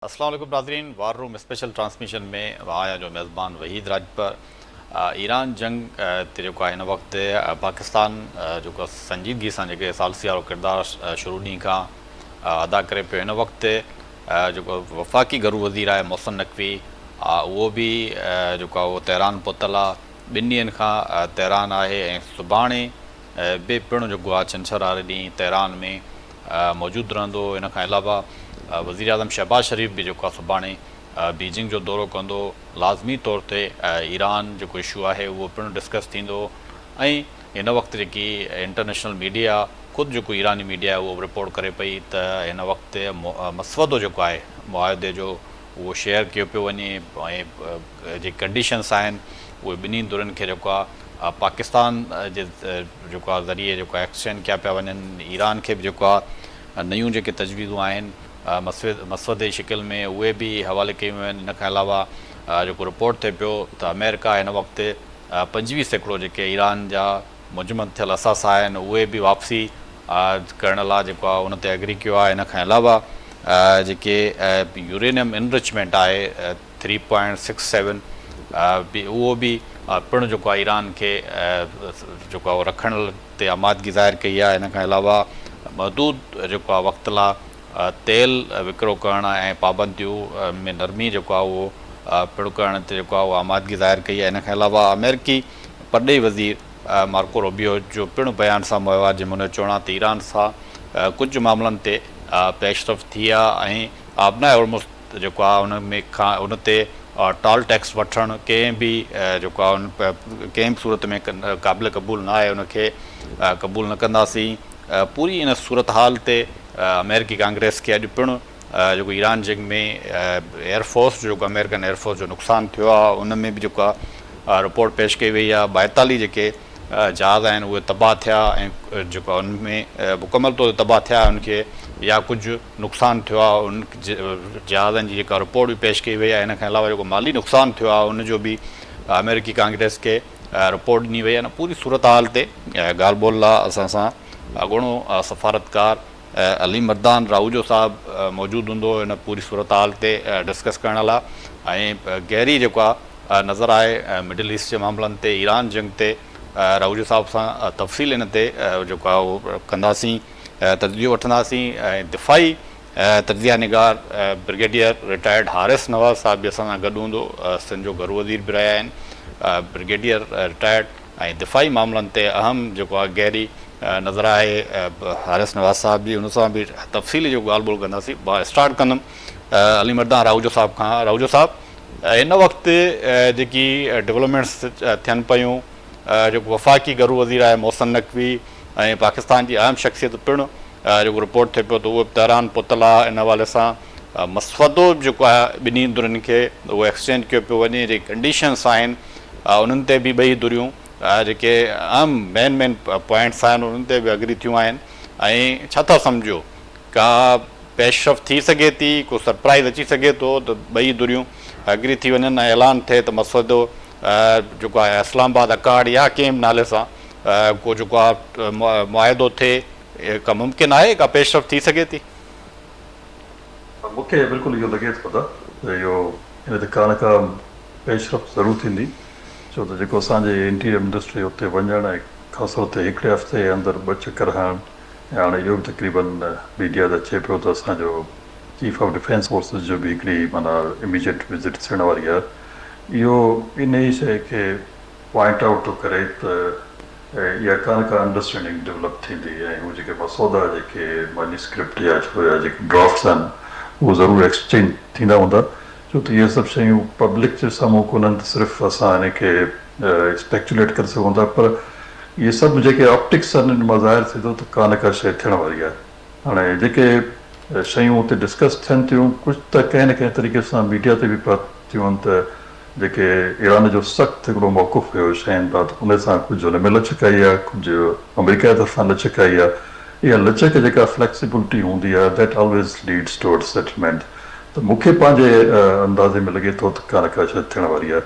अस्सलाम वालेकुम नाज़रीन, वार रूम स्पेशल ट्रांसमिशन में आया जो मेज़बान वहीद राजपर ईरान जंग ते जेको आहे हिन वक़्तु पाकिस्तान जेको संजीदगी सां जेके सालसी वारो किरदारु शुरू ॾींहं खां अदा करे पियो। हिन वक़्तु जेको वफ़ाक़ी घरू वज़ीर आहे मोहसिन नक़वी, उहो बि जेको आहे उहो तेहरान पहुतल आहे। ॿिनि ॾींहंनि खां तेहरान आहे ऐं सुभाणे बि पिणु जेको आहे छंछरु वारे ॾींहुं तेहरान में मौजूदु रहंदो। इन खां अलावा वज़ीर आज़म शहबाज शरीफ़ बि जेको आहे सुभाणे बीजिंग जो दौरो कंदो। लाज़मी तौर ते ईरान जेको इशू आहे उहो पिणु डिस्कस थींदो ऐं हिन वक़्तु जेकी इंटरनेशनल मीडिया ख़ुदि जेको ईरानी मीडिया आहे उहो रिपोर्ट करे पई त हिन वक़्तु मसवदो जेको आहे मुआहिदे जो उहो शेयर कयो पियो वञे ऐं जेके कंडीशन्स आहिनि उहे ॿिन्ही धुरनि खे जेको आहे पाकिस्तान जे जेको आहे ज़रिए जेको आहे एक्सचेंज कया पिया वञनि। ईरान खे बि जेको आहे नयूं जेके तजवीज़ूं आहिनि मसवदे जी शिकिल में उहे बि हवाले कयूं आहिनि। इन खां अलावा जेको रिपोर्ट थिए पियो त अमेरिका हिन वक़्तु 25% जेके ईरान जा मुजमद थियल असास आहिनि उहे बि वापसी करण लाइ जेको आहे उन ते एग्री कयो आहे। इन खां अलावा जेके यूरेनियम इनरिचमेंट आहे 3.67 उहो बि पिणु जेको आहे ईरान खे जेको आहे रखण ते आमादगी ज़ाहिर कई आहे। इन खां अलावा महदूद जेको आहे वक़्त लाइ तेल विकिरो करणु ऐं पाबंदियूं में नरमी जेको आहे उहो पिणु करण ते जेको आहे उहा आमादगी ज़ाहिर कई आहे। इन खां अलावा अमेरिकी परॾेही वज़ीर मार्को रूबियो जो पिणु बयान साम्हूं आयो आहे जंहिंमें हुन चवणो आहे त ईरान सां कुझु मामलनि ते पेशरफ़ थी आहे ऐं आबनाए होर्मुज़ जेको आहे उन में खां उन ते टॉल टैक्स वठणु कंहिं बि जेको आहे उन कंहिं बि सूरत में क़ाबिल क़बूल न आहे, उनखे क़बूल न कंदासीं। पूरी इन सूरत हाल ते अमेरिकी कांग्रेस खे अॼु पिणु जेको ईरान जंग में एयरफोर्स जो जेको अमेरिकन एयरफोर्स जो नुक़सानु थियो आहे उन में बि जेको आहे रिपोर्ट पेश कई वई आहे। 42 जेके जहाज़ आहिनि उहे तबाह थिया ऐं जेको आहे उन में मुकमल तौर ते तबाह थिया उनखे या कुझु नुक़सानु थियो आहे। उन जहाज़नि जी जेका रिपोर्ट बि पेश कई वई आहे। इन खां अलावा जेको माली नुक़सानु थियो आहे उनजो बि अमेरिकी कांग्रेस खे रिपोर्ट ॾिनी वई आहे। पूरी सूरत हाल ते ॻाल्हि ॿोल लाइ असां सां अॻूणो सफ़ारतकार अली मर्दान राऊजो साहिबु मौजूदु हूंदो हिन पूरी सूरत हाल ते डिस्कस करण लाइ ऐं गहरी जेको आहे नज़र आहे मिडल ईस्ट जे मामलनि ते ईरान जंग ते राऊजो साहिब सां तफ़सील इन ते जेको आहे उहो कंदासीं, तजज़ियो वठंदासीं। ऐं दिफ़ाई तजिया निगार ब्रिगेडियर रिटायर्ड हारिस नवाज़ साहिब बि असां सां गॾु हूंदो। सिंध जो घरू वज़ीर बि रहिया आहिनि। ब्रिगेडियर रिटायर्ड ऐं दिफ़ाई मामलनि ते अहम जेको आहे गहरी नज़र आहे हारिस नवाज़ साहिब जी, हुन सां बि तफ़सीली जेको ॻाल्हि ॿोल कंदासीं। स्टार्ट कंदुमि अली मर्दान राऊजो साहिब खां। राऊजो साहिबु, हिन वक़्तु जेकी डेवलपमेंट्स थियनि पियूं, जेको वफ़ाक़ी घरू वज़ीर आहे मोहसिन नक़वी ऐं पाकिस्तान जी अहम शख़्सियत पिणु जेको रिपोर्ट थिए पियो त उहो तेहरान पहुतल आहे। इन हवाले सां मसवदो जेको आहे ॿिन्ही धुरनि खे उहो एक्सचेंज कयो पियो वञे। जेके कंडीशन्स आहिनि उन्हनि ते बि ॿई धुरियूं जेके अहम मेन पॉइंट्स आहिनि उन्हनि ते बि एग्री थियूं आहिनि। ऐं छा था सम्झो का पेशरफ़ थी सघे थी, को सरप्राइज़ अची सघे थो त ॿई धुरियूं एग्री थी वञनि ऐं ऐलान थिए त मसवदो जेको आहे इस्लामाबाद अकार्ड या कंहिं बि नाले सां को जेको आहे मुआहिदो थिए, का मुमकिन आहे, का पेशरफ़ थी सघे थी? मूंखे बिल्कुलु इहो लॻे थो त इहो हिन ते का न का पेशरफ़ ज़रूरु थींदी, छो त जेको असांजे इंटीरियर मिनिस्ट्री उते वञणु ऐं ख़ासि तौर ते हिकिड़े हफ़्ते जे अंदरि 2 चकर हणणु ऐं हाणे इहो बि तक़रीबन मीडिया त चए पियो त असांजो चीफ ऑफ डिफेंस फोर्सिस जो बि हिकिड़ी माना इमीजिएट विज़िट थियण वारी आहे। इहो इन ई शइ खे पॉइंट आउट थो करे त इहा का न का अंडरस्टैंडिंग डेवलप थींदी ऐं उहे जेके मसौदा जेके मैन्यूस्क्रिप्ट या जेके ड्राफ्ट्स आहिनि उहे ज़रूरु एक्सचेंज थींदा हूंदा, छो त इहे सभु शयूं पब्लिक जे साम्हूं कोन्हनि त सिर्फ़ु असां हिन खे स्पेक्चुलेट करे सघूं था, पर इहे सभु जेके ऑप्टिक्स आहिनि इन मां ज़ाहिर थिए थो त का न का शइ थियण वारी आहे। हाणे जेके शयूं हुते डिस्कस थियनि थियूं कुझु त कंहिं न कंहिं तरीक़े सां मीडिया ते बि थियूं आहिनि त जेके ईरान जो सख़्तु हिकिड़ो मौक़ुफ़ हुयो शयुनि बाबति उन सां कुझु हुन में लचक आई आहे, कुझु अमेरिका जे तरफ़ां लचक आई आहे। इहा लचक जेका फ्लैक्सिबिलिटी हूंदी आहे that always leads towards settlement. त मूंखे पंहिंजे अंदाज़े में लॻे थो त का न का शइ थियण वारी आहे,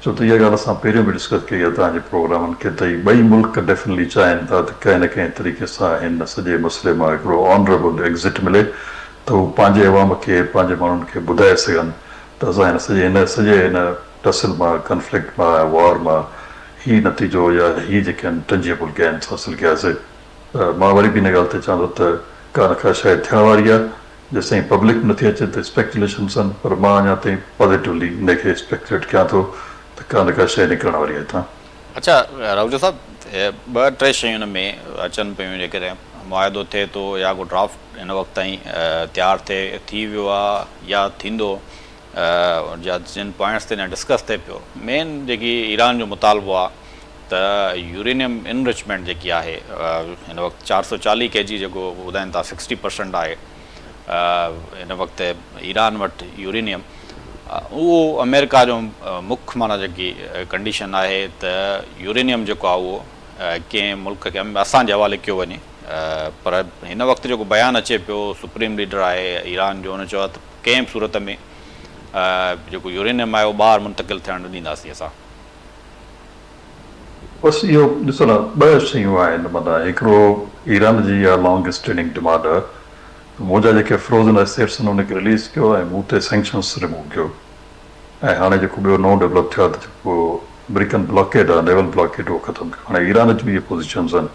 छो त इहा ॻाल्हि असां पहिरियों बि डिस्कस कई आहे तव्हांजे प्रोग्रामनि खे त ॿई मुल्क डेफिनेटली चाहिनि था त कंहिं न कंहिं तरीक़े सां हिन सॼे मसइले मां हिकिड़ो ऑनरेबल एग्ज़िट मिले त हू पंहिंजे अवाम खे पंहिंजे माण्हुनि खे ॿुधाए सघनि त असां हिन सॼे हिन टसल मां कंफ्लिक्ट मां वॉर मां ही नतीजो या ही जेके आहिनि टेंजिबल गेन्स हासिलु कयासीं। मां वरी बि हिन ॻाल्हि ते चवंदो त का न का शइ थियण वारी आहे। जेसि ताईं पब्लिक नथी अचे त स्पेकुलेशन्स आहिनि, पर मां अञा ताईं पॉज़िटिवली हिनखे स्पेकुलेट कयां थो त का न का शइ निकिरण वारी आहे हितां। अच्छा राहुल साहब, ॿ टे शयूं हिन में अचनि पियूं जेकॾहिं मुआदो थिए थो या को ड्राफ्ट हिन वक़्त ताईं तयारु थी वियो आहे या थींदो, या जिन पॉइंट्स ते डिस्कस थिए पियो, मेन जेकी ईरान जो मुतालबो आहे त यूरेनियम इनरिचमेंट जेकी आहे हिन वक़्तु 440 kg जेको ॿुधाइनि था 60% आहे हिन वक़्तु ईरान वटि यूरेनियम। उहो अमेरिका जो मुख्य माना जेकी कंडीशन आहे त यूरेनियम जेको आहे उहो कंहिं मुल्क खे असांजे हवाले कयो वञे, पर हिन वक़्तु जेको बयानु अचे पियो सुप्रीम लीडर आहे ईरान जो, हुन चयो त कंहिं बि सूरत में जेको यूरेनियम आहे उहो ॿाहिरि मुंतक़िल थियणु न ॾींदासीं असां। बसि इहो ॾिसो न, ॿ शयूं आहिनि। माना हिकिड़ो ईरान जी इहा लॉन्ग स्टैंडिंग डिमांड आहे, मुंहिंजा जेके फ्रोज़न एसेट्स आहिनि उनखे रिलीज़ कयो ऐं मूं ते सैंक्शन्स रिमूव कयो। ऐं हाणे जेको ॿियो नओं डेवलप थियो आहे त जेको अमेरिकन ब्लॉकेड आहे, नेवल ब्लॉकेड, उहो ख़तमु कयो। हाणे ईरान जूं इहे पोज़ीशन्स आहिनि।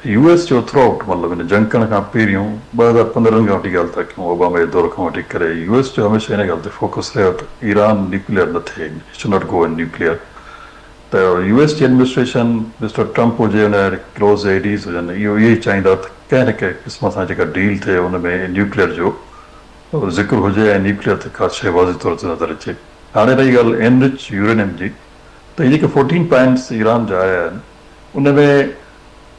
US जो थ्रू आउट मतिलबु हिन जंग करण खां पहिरियों 2015 खां वठी ॻाल्हि था कयूं, ओबामा जे दौर खां वठी करे US जो हमेशह हिन ॻाल्हि ते फोकस रहियो त ईरान न्यूक्लियर न थिए, it should not go in nuclear. त US जी एडमिनिस्ट्रेशन, मिस्टर ट्रम्प हुजे, हुन क्लोज़ एडीज़ हुजनि, इहो इहे ई चाहींदा त कंहिं न कंहिं क़िस्म सां जेका डील थिए हुन में न्यूक्लियर जो ज़िक्र हुजे ऐं न्यूक्लियर ते का शइ वाज़िह तौर ते नज़र अचे। हाणे रही ॻाल्हि एनरिच यूरेनियम जी, त इहे जेके 14 पॉइंट्स ईरान जा आया आहिनि उन में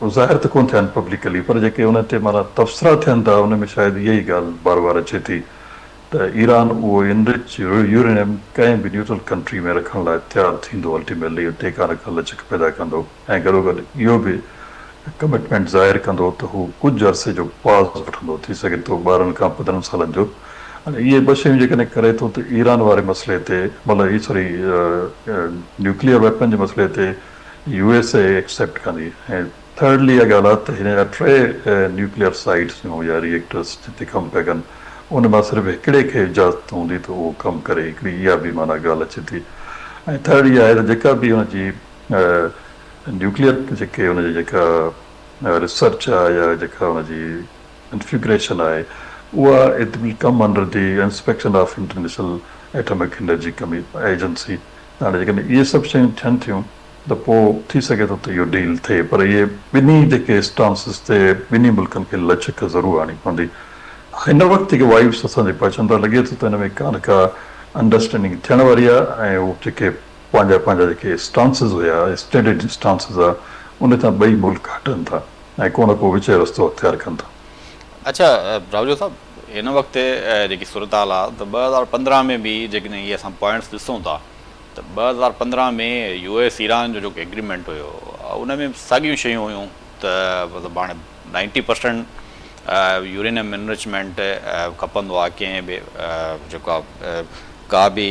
ज़ाहिर त कोन थिया आहिनि पब्लिकली, पर जेके उन ते माना तबसरा थियनि था उन में शायदि इहा ई ॻाल्हि बार बार अचे थी त ईरान उहो इनरिच यूरेनियम कंहिं बि न्यूट्रल कंट्री में रखण लाइ तयारु थींदो, अल्टीमेटली उते का न का लचक पैदा कंदो ऐं गॾोगॾु इहो बि कमिटमेंट ज़ाहिर कंदो त हू कुझु अरसे जो पॉज़ वठंदो, थी सघे थो 12 खां 15 सालनि जो। हाणे इहे ॿ शयूं जेकॾहिं करे थो त ईरान वारे मसइले ते, मतिलबु ही सॉरी न्यूक्लियर वेपन जे मसइले ते USA एक्सेप्ट कंदी। ऐं थर्डली इहा ॻाल्हि आहे त हिन जा 3 न्यूक्लियर साइट्स जूं या रिएक्टर्स जिते कमु पिया कनि उन मां सिर्फ़ु हिकिड़े खे इजाज़त हूंदी त उहो कमु करे, हिकिड़ी इहा बि माना ॻाल्हि अचे थी। ऐं थर्ड इहा आहे त जेका बि हुनजी न्यूक्लियर जेके हुनजी जेका रिसर्च आहे या जेका हुनजी कॉन्फ़िगरेशन आहे उहा it will come under the inspection of international atomic energy agency. हाणे जेकॾहिं इहे सभु शयूं थियनि थियूं त पोइ थी सघे थो त इहो डील थिए, पर इहे ॿिन्ही जेके स्टांसिस ते ॿिन्ही मुल्कनि खे लचक ज़रूरु आणी पवंदी। हिन वक़्तु जेके वाइब्स असांजे पहुचनि था, लॻे थो त हिन में का न का अंडरस्टैंडिंग थियण वारी आहे ऐं उहे जेके पंहिंजा जेके स्टांसिस हुया, स्टैंडर्ड स्टांसिस आहे, उन तां ॿई मुल्क हटनि था ऐं को न को विचें रस्तो अख़्तियार कनि था। अच्छा राहुल साहब, हिन वक़्तु जेकी सूरत हाल आहे त 2015 में बि जेकॾहिं इहे असां पॉइंट्स ॾिसूं था त 2015 में US ईरान जो जेको एग्रीमेंट हुयो उन में साॻियूं शयूं हुयूं त मतिलबु हाणे 90% यूरेनियम इनरिचमेंट खपंदो आहे कंहिं बि जेको आहे का बि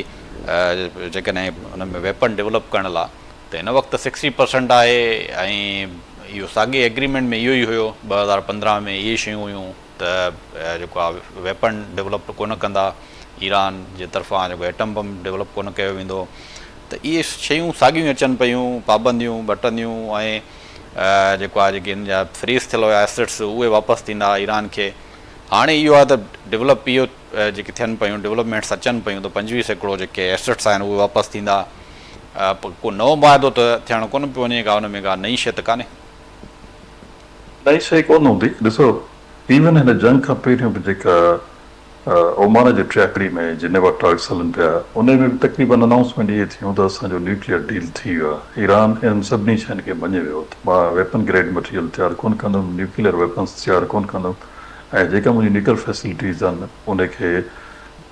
जेकॾहिं हुन में वेपन डेवलप करण लाइ, त हिन वक़्तु 60% आहे ऐं इहो साॻे एग्रीमेंट में इहो ई हुयो 2015 में इहे शयूं हुयूं त जेको आहे वेपन डेवलप कोन कंदा ईरान जे तरफ़ां, जेको एटम बम डेवलप कोन कयो वेंदो। त इहे शयूं साॻियूं अचनि पियूं, पाबंदियूं बटंदियूं ऐं जेको आहे जेके हिन जा फ्रीज़ थियल हुया एसेट्स उहे वापसि थींदा ईरान खे। हाणे इहो आहे त डेवलप इहो जेके थियनि पियूं, डेवलपमेंट्स अचनि पियूं त 25% जेके एसेट्स आहिनि उहे वापसि थींदा। को नओं मुआदो त थियणु कोन पियो वञे, का हुन में का नई शइ त कान्हे, नई शइ कोन हूंदी। ॾिसो, इवन हिन जंग खां पहिरियों बि जेका ओमान जे ट्रैकड़ी में जिनेवा टॉक्स हलनि पिया, उन में बि तक़रीबन अनाउंसमेंट इहे थियूं त असांजो न्यूक्लियर डील थी वियो आहे। ईरान इन्हनि सभिनी शयुनि खे मञे वियो त मां वेपन ग्रेड मटीरियल तयारु कोन कंदुमि, न्यूक्लियर वेपन्स तयारु कोन कंदुमि ऐं जेका मुंहिंजी न्यूक्लियर फैसिलिटीज़ आहिनि उनखे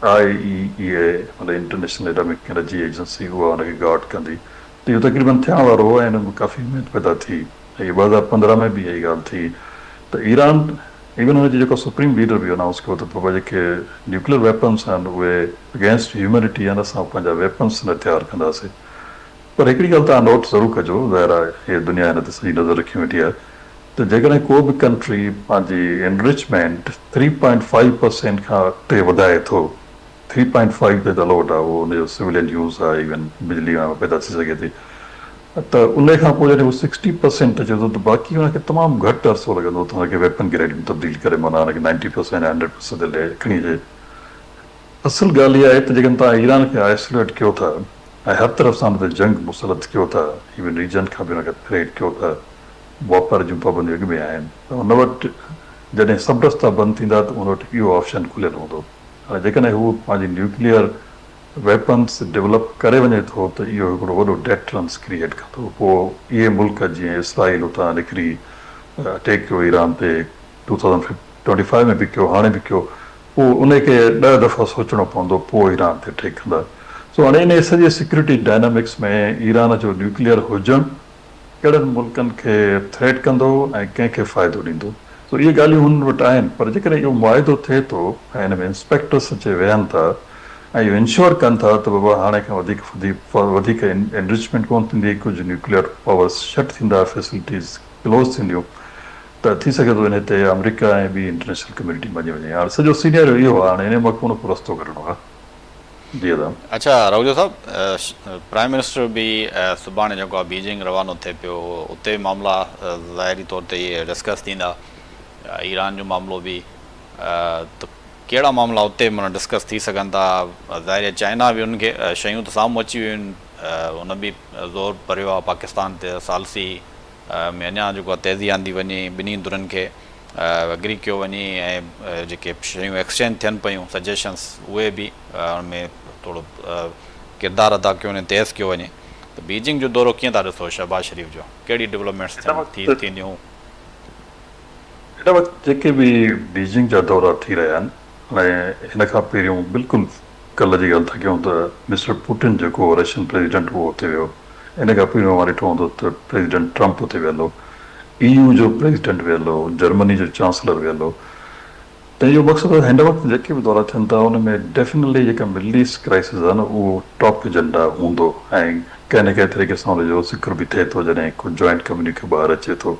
IAEA मतिलबु इंटरनेशनल एटॉमिक एनर्जी एजेंसी उहा हुनखे गार्ड कंदी। त इहो तक़रीबन थियण वारो हो ऐं हिन में काफ़ी उमेद पैदा थी। ऐं 2015 में बि इहा ॻाल्हि थी त ईरान इवन हुनजो जेको सुप्रीम लीडर बि अनाउंस कयो त बाबा जेके न्यूक्लियर वेपन्स आहिनि उहे अगेंस्ट ह्यूमैनिटी आहिनि, असां पंहिंजा वेपन्स न तयारु कंदासीं। पर हिकिड़ी ॻाल्हि तव्हां नोट ज़रूरु कजो, ज़ाहिर आहे इहे दुनिया हिन ते सॼी नज़र रखी वेठी आहे त त जेकॾहिं को बि कंट्री पंहिंजी एनरिचमेंट 3.5% खां ते वधाए थो, 3.5 ते त अलाउड आहे, उहो हुनजो सिविलियन यूज़ आहे, इवन बिजली पैदा थी सघे थी, त उन खां पोइ जॾहिं उहो 60% अचे थो त बाक़ी हुनखे तमामु घटि अरिसो लॻंदो त हुनखे वेपन ग्रेड में तब्दील करे माना हुनखे 90% या 100% ते खणी अचे। असुल ॻाल्हि इहा आहे त जेकॾहिं तव्हां ईरान खे आइसोलेट कयो था ऐं हर तरफ़ सां हुन ते जंग मुसलत कयो था, इवन रीजन खां बि हुनखे थ्रेट कयो था, वापार जूं पाबंदियूं अॻु में आहिनि, त हुन वटि जॾहिं सभु रस्ता बंदि थींदा त हुन वटि इहो ऑप्शन खुलियल हूंदो। हाणे जेकॾहिं हू पंहिंजी न्यूक्लियर वेपन्स डेवलप करे वञे थो त इहो हिकिड़ो वॾो डेटरेंस क्रिएट कंदो। पोइ इहे मुल्क जीअं इसराइल उतां निकिरी अटैक कयो ईरान ते 2025 में बि कयो, हाणे बि कयो, पोइ उनखे 10 दफ़ा सोचणो पवंदो पोइ ईरान ते अटैक कंदा। सो हाणे इन सॼे सिक्योरिटी डायनामिक्स में ईरान जो न्यूक्लियर हुजणु कहिड़नि मुल्कनि खे थ्रेट कंदो ऐं कंहिंखे फ़ाइदो ॾींदो। सो इहे ॻाल्हियूं हुन वटि आहिनि, पर जेकॾहिं इहो मुआदो थिए थो ऐं हिन में इंस्पेक्टर्स अचे वेहनि था ऐं इहो इंश्योर कनि था त बाबा हाणे खां वधीक एनरिचमेंट कोन थींदी, कुझु न्यूक्लियर पावर्स शट थींदा, फैसिलिटीज़ क्लोज़ थींदियूं, त थी सघे थो इन ते अमेरिका ऐं ॿी इंटरनेशनल कम्युनिटी मञी वञे। हाणे सॼो सीनियर इहो आहे, हाणे इन मक़ून को रस्तो कढणो आहे। जी दादा। अच्छा राहुल साहब, प्राइम मिनिस्टर बि सुभाणे जेको आहे बीजिंग रवानो थिए पियो, उते मामला ज़ाहिरी तौर ते इहे डिस्कस थींदा, ईरान जो मामिलो बि, त कहिड़ा मामला उते माना डिस्कस थी सघनि था? ज़ाहिर चाइना बि उनखे शयूं त साम्हूं अची वियूं आहिनि, उन बि ज़ोर भरियो आहे पाकिस्तान ते, सालसी में अञा जेको आहे तेज़ी आंदी वञे, ॿिन्ही धुरनि खे एग्री कयो वञे ऐं जेके शयूं एक्सचेंज थियनि पियूं, सजेशन्स, उहे बि उनमें थोरो किरदारु अदा कयो वञे, तेज़ कयो वञे। त बीजिंग जो दौरो कीअं था ॾिसो शहबाज़ शरीफ़ जो? कहिड़ी डेवलपमेंट्स थींदियूं? हिन वक़्तु जेके बि बीजिंग जा दौरा थी रहिया आहिनि, ऐं हिन खां पहिरियों बिल्कुलु कल्ह जी ॻाल्हि था कयूं त मिस्टर पुटिन जेको रशियन प्रेसिडेंट उहो हुते वियो, इन खां पहिरियों मां ॾिठो हूंदो त प्रेसिडेंट ट्रंप हुते वियल हो, EU जो प्रेसिडेंट वियल हो, जर्मनी जो चांसलर वियल हो। त इहो मक़सदु हिन वक़्तु जेके बि दौरा थियनि था उन में डेफिनेटली जेका मिडल ईस्ट क्राइसिस आहे न, उहो टॉप एजेंडा हूंदो ऐं कंहिं न कंहिं तरीक़े सां हुनजो ज़िक्र बि थिए थो जॾहिं को जॉइंट कम्युनिटी ॿाहिरि अचे थो।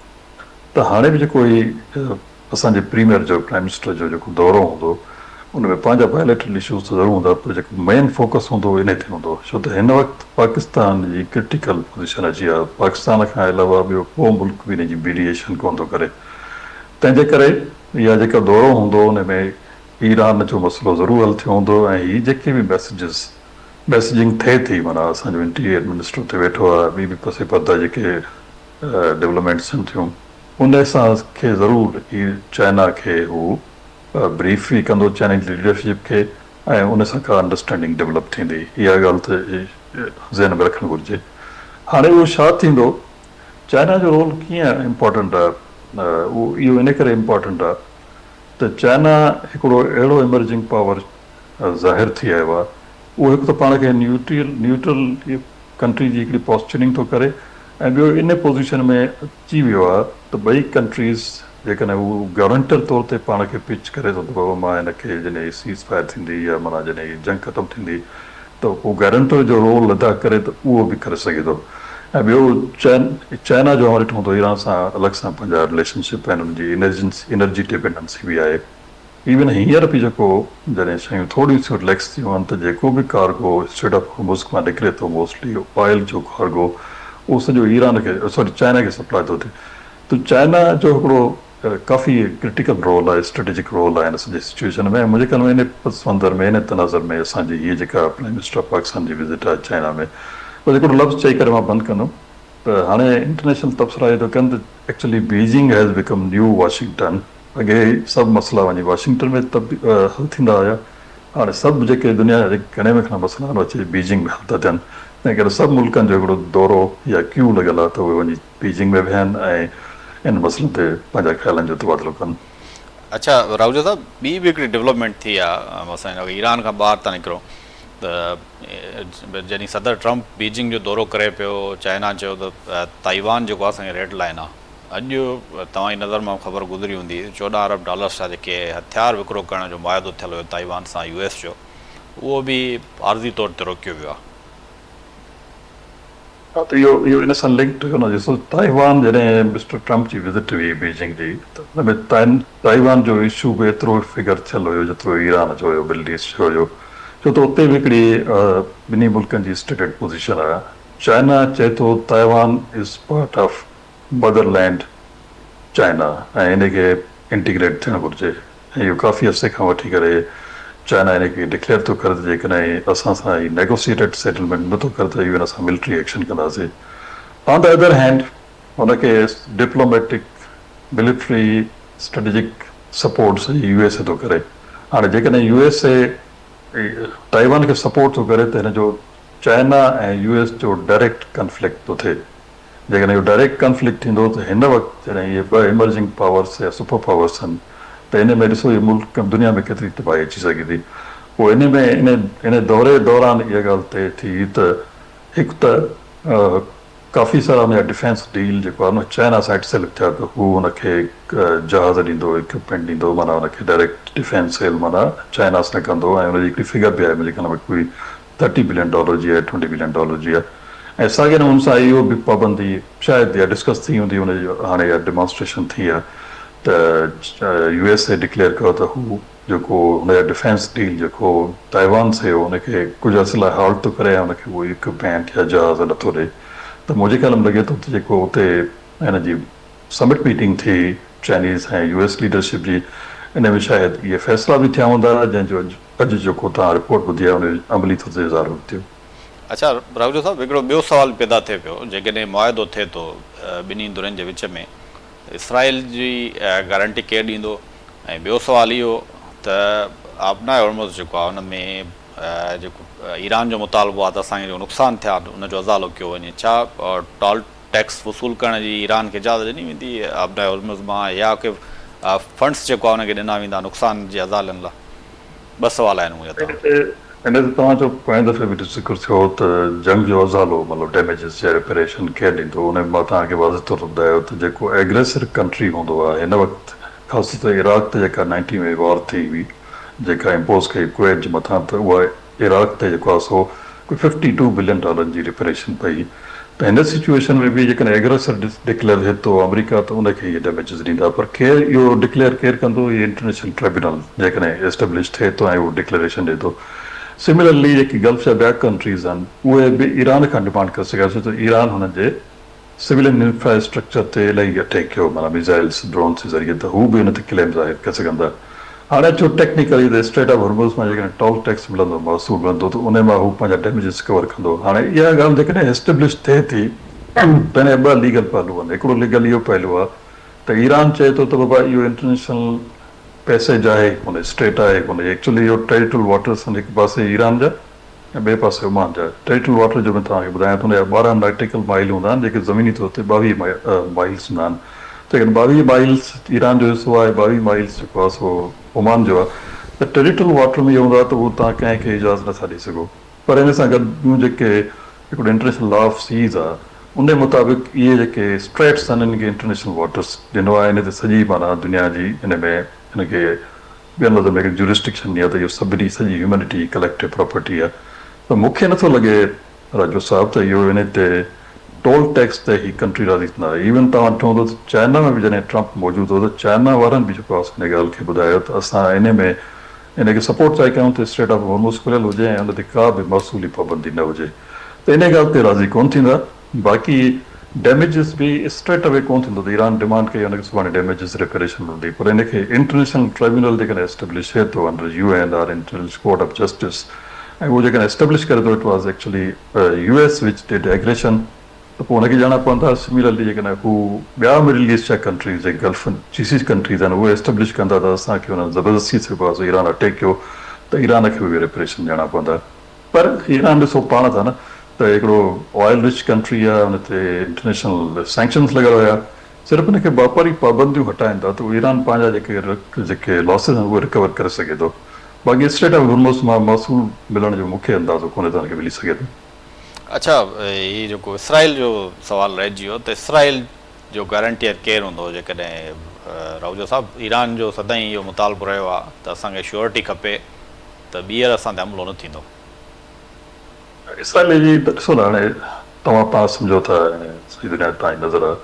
त हाणे बि जेको ही असांजे प्रीमियर जो प्राइम मिनिस्टर जो जेको दौरो हूंदो उन में पंहिंजा बायोलेटरल इशूज़ त ज़रूरु हूंदा, पर जेको मेन फोकस हूंदो इन ते हूंदो, छो त हिन वक़्तु पाकिस्तान जी क्रिटिकल पोज़ीशन अची आहे। पाकिस्तान खां अलावा ॿियो को मुल्क बि हिन जी मीडिएशन कोन थो करे, तंहिंजे करे इहा जेका दौरो हूंदो उन में ईरान जो मसइलो ज़रूरु हल थियो हूंदो ऐं हीअ जेके बि मैसेजिंग थिए थी, माना असांजो इंटीरियर मिनिस्टर हुते वेठो आहे, ॿी बि पसे पर्दा जेके डेवलपमेंट्स थियूं, उन सां खे ज़रूरु चाइना खे हू ब्रीफ बि कंदो, चाइनीज़ लीडरशिप खे, ऐं उन सां का अंडरस्टैंडिंग डेवलप थींदी। इहा ॻाल्हि त ज़हन में रखणु घुरिजे। हाणे उहो छा थींदो, चाइना जो रोल कीअं इम्पॉर्टेंट आहे, उहो इहो इन करे इम्पॉर्टेंट आहे त चाइना हिकिड़ो अहिड़ो इमर्जिंग पावर ज़ाहिर थी आयो आहे, उहो हिकु त पाण खे न्यूट्रल कंट्री जी हिकिड़ी पॉस्चरिंग थो करे, ऐं ॿियो इन पोज़ीशन में अची वियो आहे त ॿई कंट्रीज़ जेकॾहिं उहो गारंटर तौर ते पाण खे पिच करे थो त बाबा मां हिनखे जॾहिं सीज़ फायर थींदी या माना जॾहिं जंग ख़तमु थींदी त उहो गारंटर जो रोल अदा करे त उहो बि करे सघे थो। ऐं ॿियो चाइना जो ॾिठो हूंदो ईरान सां अलॻि सां पंहिंजा रिलेशनशिप आहिनि, हुनजी एनर्जी डिपेंडेंसी बि आहे। इवन हींअर बि जेको जॾहिं शयूं थोरियूं सी रिलैक्स थियूं आहिनि त जेको बि कार्गो स्ट्रेट ऑफ हॉर्मुज़ मां निकिरे थो, मोस्टली ऑयल जो कार्गो, उहो सॼो ईरान खे चाइना खे सप्लाई थो थिए। त चाइना जो हिकिड़ो काफ़ी क्रिटिकल रोल आहे, स्ट्रेटेजिक रोल आहे हिन सॼी सिचुएशन में। मुंहिंजे ख़्याल में इन पसमंदर में, इन तनाज़र में असांजी हीअ जेका प्राइम मिनिस्टर पाकिस्तान जी विज़िट आहे चाइना में, पर हिकिड़ो लफ़्ज़ चई करे मां बंदि कंदुमि त हाणे इंटरनेशनल तबसरा इहो कनि त actually Beijing has become new Washington. अॻे सभु मसइला वञी वाशिंगटन में हल थींदा हुया, हाणे सभु जेके दुनिया जा घणे में घणा मसइला आहिनि अची बीजिंग में हल था थियनि। तंहिं करे सभु मुल्कनि जो हिकिड़ो दौरो या क्यू लॻियल आहे त उहे वञी बीजिंग में विहनि ऐं इन मसइलनि ते पंहिंजा ख़्यालनि जो तबादलो कनि। अच्छा राहुल साहब, ॿी बि हिकिड़ी डेवलपमेंट थी आहे, असां ईरान खां ॿाहिरि था निकिरूं त जॾहिं सदर ट्रंप बीजिंग जो दौरो करे पियो, चाइना चयो त ताइवान जेको आहे असांजी रेड लाइन आहे। अॼु तव्हांजी नज़र मां ख़बर गुज़री हूंदी, $14 अरब जा जेके हथियार विकिरो करण जो मुआदो थियल हुयो ताइवान सां US जो, उहो बि आर्ज़ी तौर ते रोकियो वियो आहे। हाँ, तो इहो इन सां लिंक हुयो न, ॾिसो ताइवान जॾहिं मिस्टर ट्रम्प जी विज़िट हुई बीजिंग जी, त हुन में ताइवान जो इशू बि एतिरो फिगर थियल हुयो जेतिरो ईरान जो हुयो, मिडल ईस्ट जो हुयो, छो त उते बि हिकिड़ी ॿिन्ही मुल्कनि जी स्टेटेड पोज़ीशन आहे। चाइना चए थो Taiwan is part of Motherland China ऐं इनखे इंटीग्रेट थियणु घुरिजे, ऐं इहो काफ़ी अरसे खां वठी करे चाइना इनखे डिक्लेयर थो करे त जेकॾहिं असां सां ई नेगोशिएटेड सेटलमेंट नथो करे त इवन असां मिलिट्री एक्शन कंदासीं। ऑन द अदर हैंड हुनखे diplomatic military strategic support USA थो करे। हाणे जेकॾहिं यूएसए ताइवान खे सपोर्ट थो करे त हिन जो चाइना ऐं यूएस जो डायरेक्ट कंफ्लिक्ट थो थिए। जेकॾहिं इहो डायरेक्ट कंफ्लिक्ट थींदो त हिन वक़्तु जॾहिं इहे ॿ इमर्जिंग पावर्स या सुपर पावर्स आहिनि त इन में ॾिसो इहे मुल्क दुनिया में केतिरी तबाही अची सघे थी। पोइ इन में इन दौरे दौरान इहा ॻाल्हि तइ थी त हिकु त काफ़ी सारा हुनजा डिफेंस डील जेको आहे न चाइना साइड सेलेक्ट थिया त हू हुनखे जहाज़ ॾींदो, इक्विपमेंट ॾींदो, माना हुनखे डायरेक्ट डिफेंस सेल माना चाइना सां कंदो, ऐं हुनजी हिकिड़ी फिगर बि आहे मुंहिंजे ख्याल में कोई $30 बिलियन जी आहे, $20 बिलियन जी आहे। ऐं साॻिए नमूने सां इहो बि पाबंदी शायदि इहा डिस्कस थी हूंदी, हुनजी हाणे इहा डिमॉन्स्ट्रेशन थी आहे त यूएसए डिक्लेयर कयो त हू जेको हुनजा डिफेंस डील जेको ताइवान से हो हुनखे कुझु अर्से लाइ हाल्ट थो करे ऐं हुनखे उहो इक्विपमेंट या जहाज़ नथो ॾे। त मुंहिंजे ख़्याल में लॻे थो त जेको हुते हिन जी समिट मीटिंग थी चाइनीज़ ऐं यूएस लीडरशिप जी, इन में शायदि इहे फ़ैसिला बि थिया हूंदा जंहिंजो अॼु जेको तव्हां रिपोर्ट ॿुधी आहे उन अमली तौर ते इज़ारो थियो। अच्छा राघव साहब, हिकिड़ो ॿियो सुवाल पैदा थिए पियो, जेकॾहिं मुआदो थिए थो ॿिन्ही धुरनि जे विच में, इसराइल जी गारंटी केरु ॾींदो? ऐं ॿियो सुवाल इहो त आबना हॉर्मुज़ जेको आहे हुन में जेको ईरान जो मुतालबो आहे त असांखे जो नुक़सानु थिया उनजो अज़ालो कयो वञे, छा टोल टैक्स वसूल करण जी ईरान खे इजाज़त ॾिनी वेंदी आबना हॉर्मुज़ मां, या कि फंड्स जेको आहे हुनखे ॾिना वेंदा नुक़सान जे अज़ालनि लाइ? ॿ सुवाल आहिनि मुंहिंजा। हिन ते तव्हां जो पोएं दफ़े बि ज़िक्र थियो त जंग जो अज़ालो मतिलबु डैमेजिस या रिपेरेशन केरु ॾींदो, उन में मां तव्हांखे वाज़े तौर ॿुधायो त जेको एग्रेसर कंट्री हूंदो आहे हिन वक़्तु ख़ासि तौर ते इराक़ ते जेका 90 में वॉर थी हुई, जेका इम्पोज़ कई कुवैत जे मथां, त उहा इराक़ ते जेको आहे सो कोई $52 बिलियन जी रिपेरेशन पई। त हिन सिचुएशन में बि जेकॾहिं एग्रेसर डिक्लेयर थिए थो अमेरिका त उनखे इहे डैमेजिस ॾींदा, पर केरु इहो डिक्लेयर केरु कंदो? इहे इंटरनेशनल ट्रिब्यूनल जेकॾहिं एस्टेब्लिश थिए थो ऐं उहो डिक्लेरेशन ॾिए थो। सिमिलरली जेकी गल्फ जा ॿिया कंट्रीज़ आहिनि उहे बि ईरान खां डिमांड करे सघिया, छो त ईरान हुननि जे सिविलियन इंफ्रास्ट्रक्चर ते इलाही अटैक कयो, माना मिज़ाइल्स ड्रोन्स जे ज़रिए, त हू बि हुन ते क्लेम ज़ाहिर करे सघंदा। हाणे जो टेक्निकली त स्ट्रेट ऑफ हॉर्मुज़ मां जेकॾहिं टोल टैक्स मिलंदो, महसूल मिलंदो, त उन मां हू पंहिंजा डैमेजिस कवर कंदो। हाणे इहा ॻाल्हि जेकॾहिं एस्टेब्लिश थिए थी त हिन ॿ लीगल पहलू आहिनि। हिकिड़ो लीगल इहो पहलू आहे त ईरान चए थो त बाबा इहो इंटरनेशनल पैसेज आहे, हुन स्ट्रेट आहे, हुन एक्चुअली इहो टेरिटोरियल वाटर्स आहिनि, हिकु पासे ईरान जा ऐं ॿिए पासे ओमान जा। टेरिटोरियल वाटर जो मां तव्हांखे ॿुधायां थो, हुनजा 12 नॉटिकल माइल हूंदा आहिनि, जेके ज़मीनी तौर ते 22 माइल्स हूंदा आहिनि। त 22 माइल्स ईरान जो हिसो आहे, 22 माइल्स जेको आहे सो ओमान जो आहे। त टेरिटोरियल वाटर में इहो हूंदो आहे त उहो तव्हां कंहिंखे इजाज़त नथा ॾेई सघो। पर हिन सां गॾु ॿियूं जेके हिकिड़ो इंटरनेशनल लॉ ऑफ सीज़ आहे उन मुताबिक़ इहे जेके स्ट्रेट्स आहिनि इनखे इंटरनेशनल वाटर्स ॾिनो आहे। इन ते सॼी माना दुनिया जी हिन में हिनखे ॿियनि लफ़्ज़नि में जुरिस्डिक्शन ॾिनी आहे त इहो सभिनी सॼी ह्यूमैनिटी कलेक्टिव प्रॉपर्टी आहे। त मूंखे नथो लॻे राजू साहब त इहो इन ते टोल टैक्स ते ही कंट्री राज़ी थींदा। इवन तव्हां ॾिठो हूंदो त चाइना में बि जॾहिं ट्रम्प मौजूदु हो त चाइना वारनि बि जेको आहे हिन ॻाल्हि खे ॿुधायो त असां इन में इनखे सपोर्ट था कयूं त स्ट्रेट ऑफ हॉर्मुज़ खुलियल हुजे ऐं उन ते का बि महसूली पाबंदी न हुजे। त इन ॻाल्हि ते राज़ी कोन थींदा। बाक़ी डैमेजिस बि स्ट्रेट अवे कोन थींदो त ईरान डिमांड कई हुनखे सुभाणे डैमेजिस रिपेरेशन मिलंदी, पर इनखे इंटरनेशनल ट्रिब्यूनल जेकॾहिं एस्टेब्लिश थिए थो अंडर UN और इंटरनेशनल कोर्ट ऑफ जस्टिस, ऐं उहो जेकॾहिं एस्टेब्लिश करे थो, it was actually US which did aggression, त पोइ हुनखे ॼाणा पवंदा। सिमिलरली जेकॾहिं हू ॿिया मिडल ईस्ट जा कंट्रीज़ जेके गल्फ GCC कंट्रीज़ आहिनि उहे एस्टेब्लिश कंदा त असांखे हुन ज़बरदस्ती जेको आहे ईरान अटैक कयो त ईरान खे बि रिपेरेशन ॼाणा पवंदा। पर ईरान ॾिसो पाण था न त हिकिड़ो ऑयल रिच कंट्री आहे, हुन ते इंटरनेशनल सैंक्शन्स लॻल हुया, सिर्फ़ु हुनखे वापारी पाबंदियूं हटाइनि था त उहो ईरान पंहिंजा जेके लॉसिस आहिनि उहे रिकवर करे सघे थो। बाक़ी स्ट्रेट ऑफ हॉर्मुज़ मां महसूल मिलण जो मूंखे अंदाज़ो कोन्हे तव्हांखे मिली सघे थो। अच्छा, हीउ जेको इसराइल जो सुवालु रहिजी वियो त इसराइल जो गारंटियर केरु हूंदो? जेकॾहिं राहुल साहब ईरान जो सदाईं इहो मुतालबो रहियो आहे त असांखे श्योरिटी खपे त ॿीहर असां ते हमिलो न थींदो। इसराइल जी ॾिसो न, हाणे तव्हां पाण सम्झो था सॼी दुनिया तव्हांजी नज़र आहे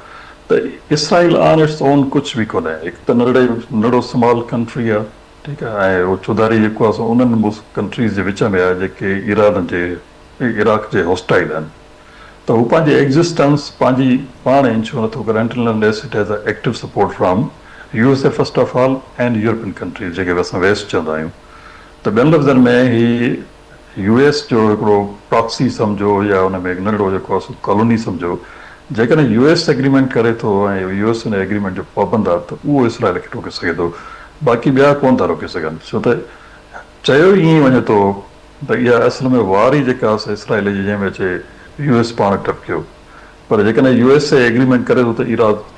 त इसराइल ऑन इट्स ओन कुझु बि कोन्हे. हिकु त नंढड़ो स्मॉल कंट्री आहे, ठीकु आहे, ऐं उहो चौधारी जेको आहे सो उन्हनि कंट्रीज़ जे विच में आहे जेके ईरान जे इराक जे हॉस्टाइल आहिनि. त हू पंहिंजी एग्ज़िस्टेंस पंहिंजी पाण इंश्योर नथो करे until it has a active support from USA first of all and European countries जेके असां वेस्ट चवंदा आहियूं. त ॿियनि लफ़्ज़नि में ही US जो हिकिड़ो प्रॉक्सी सम्झो या हुन में नंढड़ो जेको आहे सो कॉलोनी सम्झो. जेकॾहिं US एग्रीमेंट करे थो ऐं US हुन एग्रीमेंट जो पाबंद आहे त उहो इसराइल खे रोके सघे थो, बाक़ी ॿिया कोन था रोके सघनि. छो त चयो ई ईअं वञे थो त इहा असल में वार ई जेका आहे इसराइल जी जंहिंमें अचे US पाण टपकियो. पर जेकॾहिं USA एग्रीमेंट करे थो त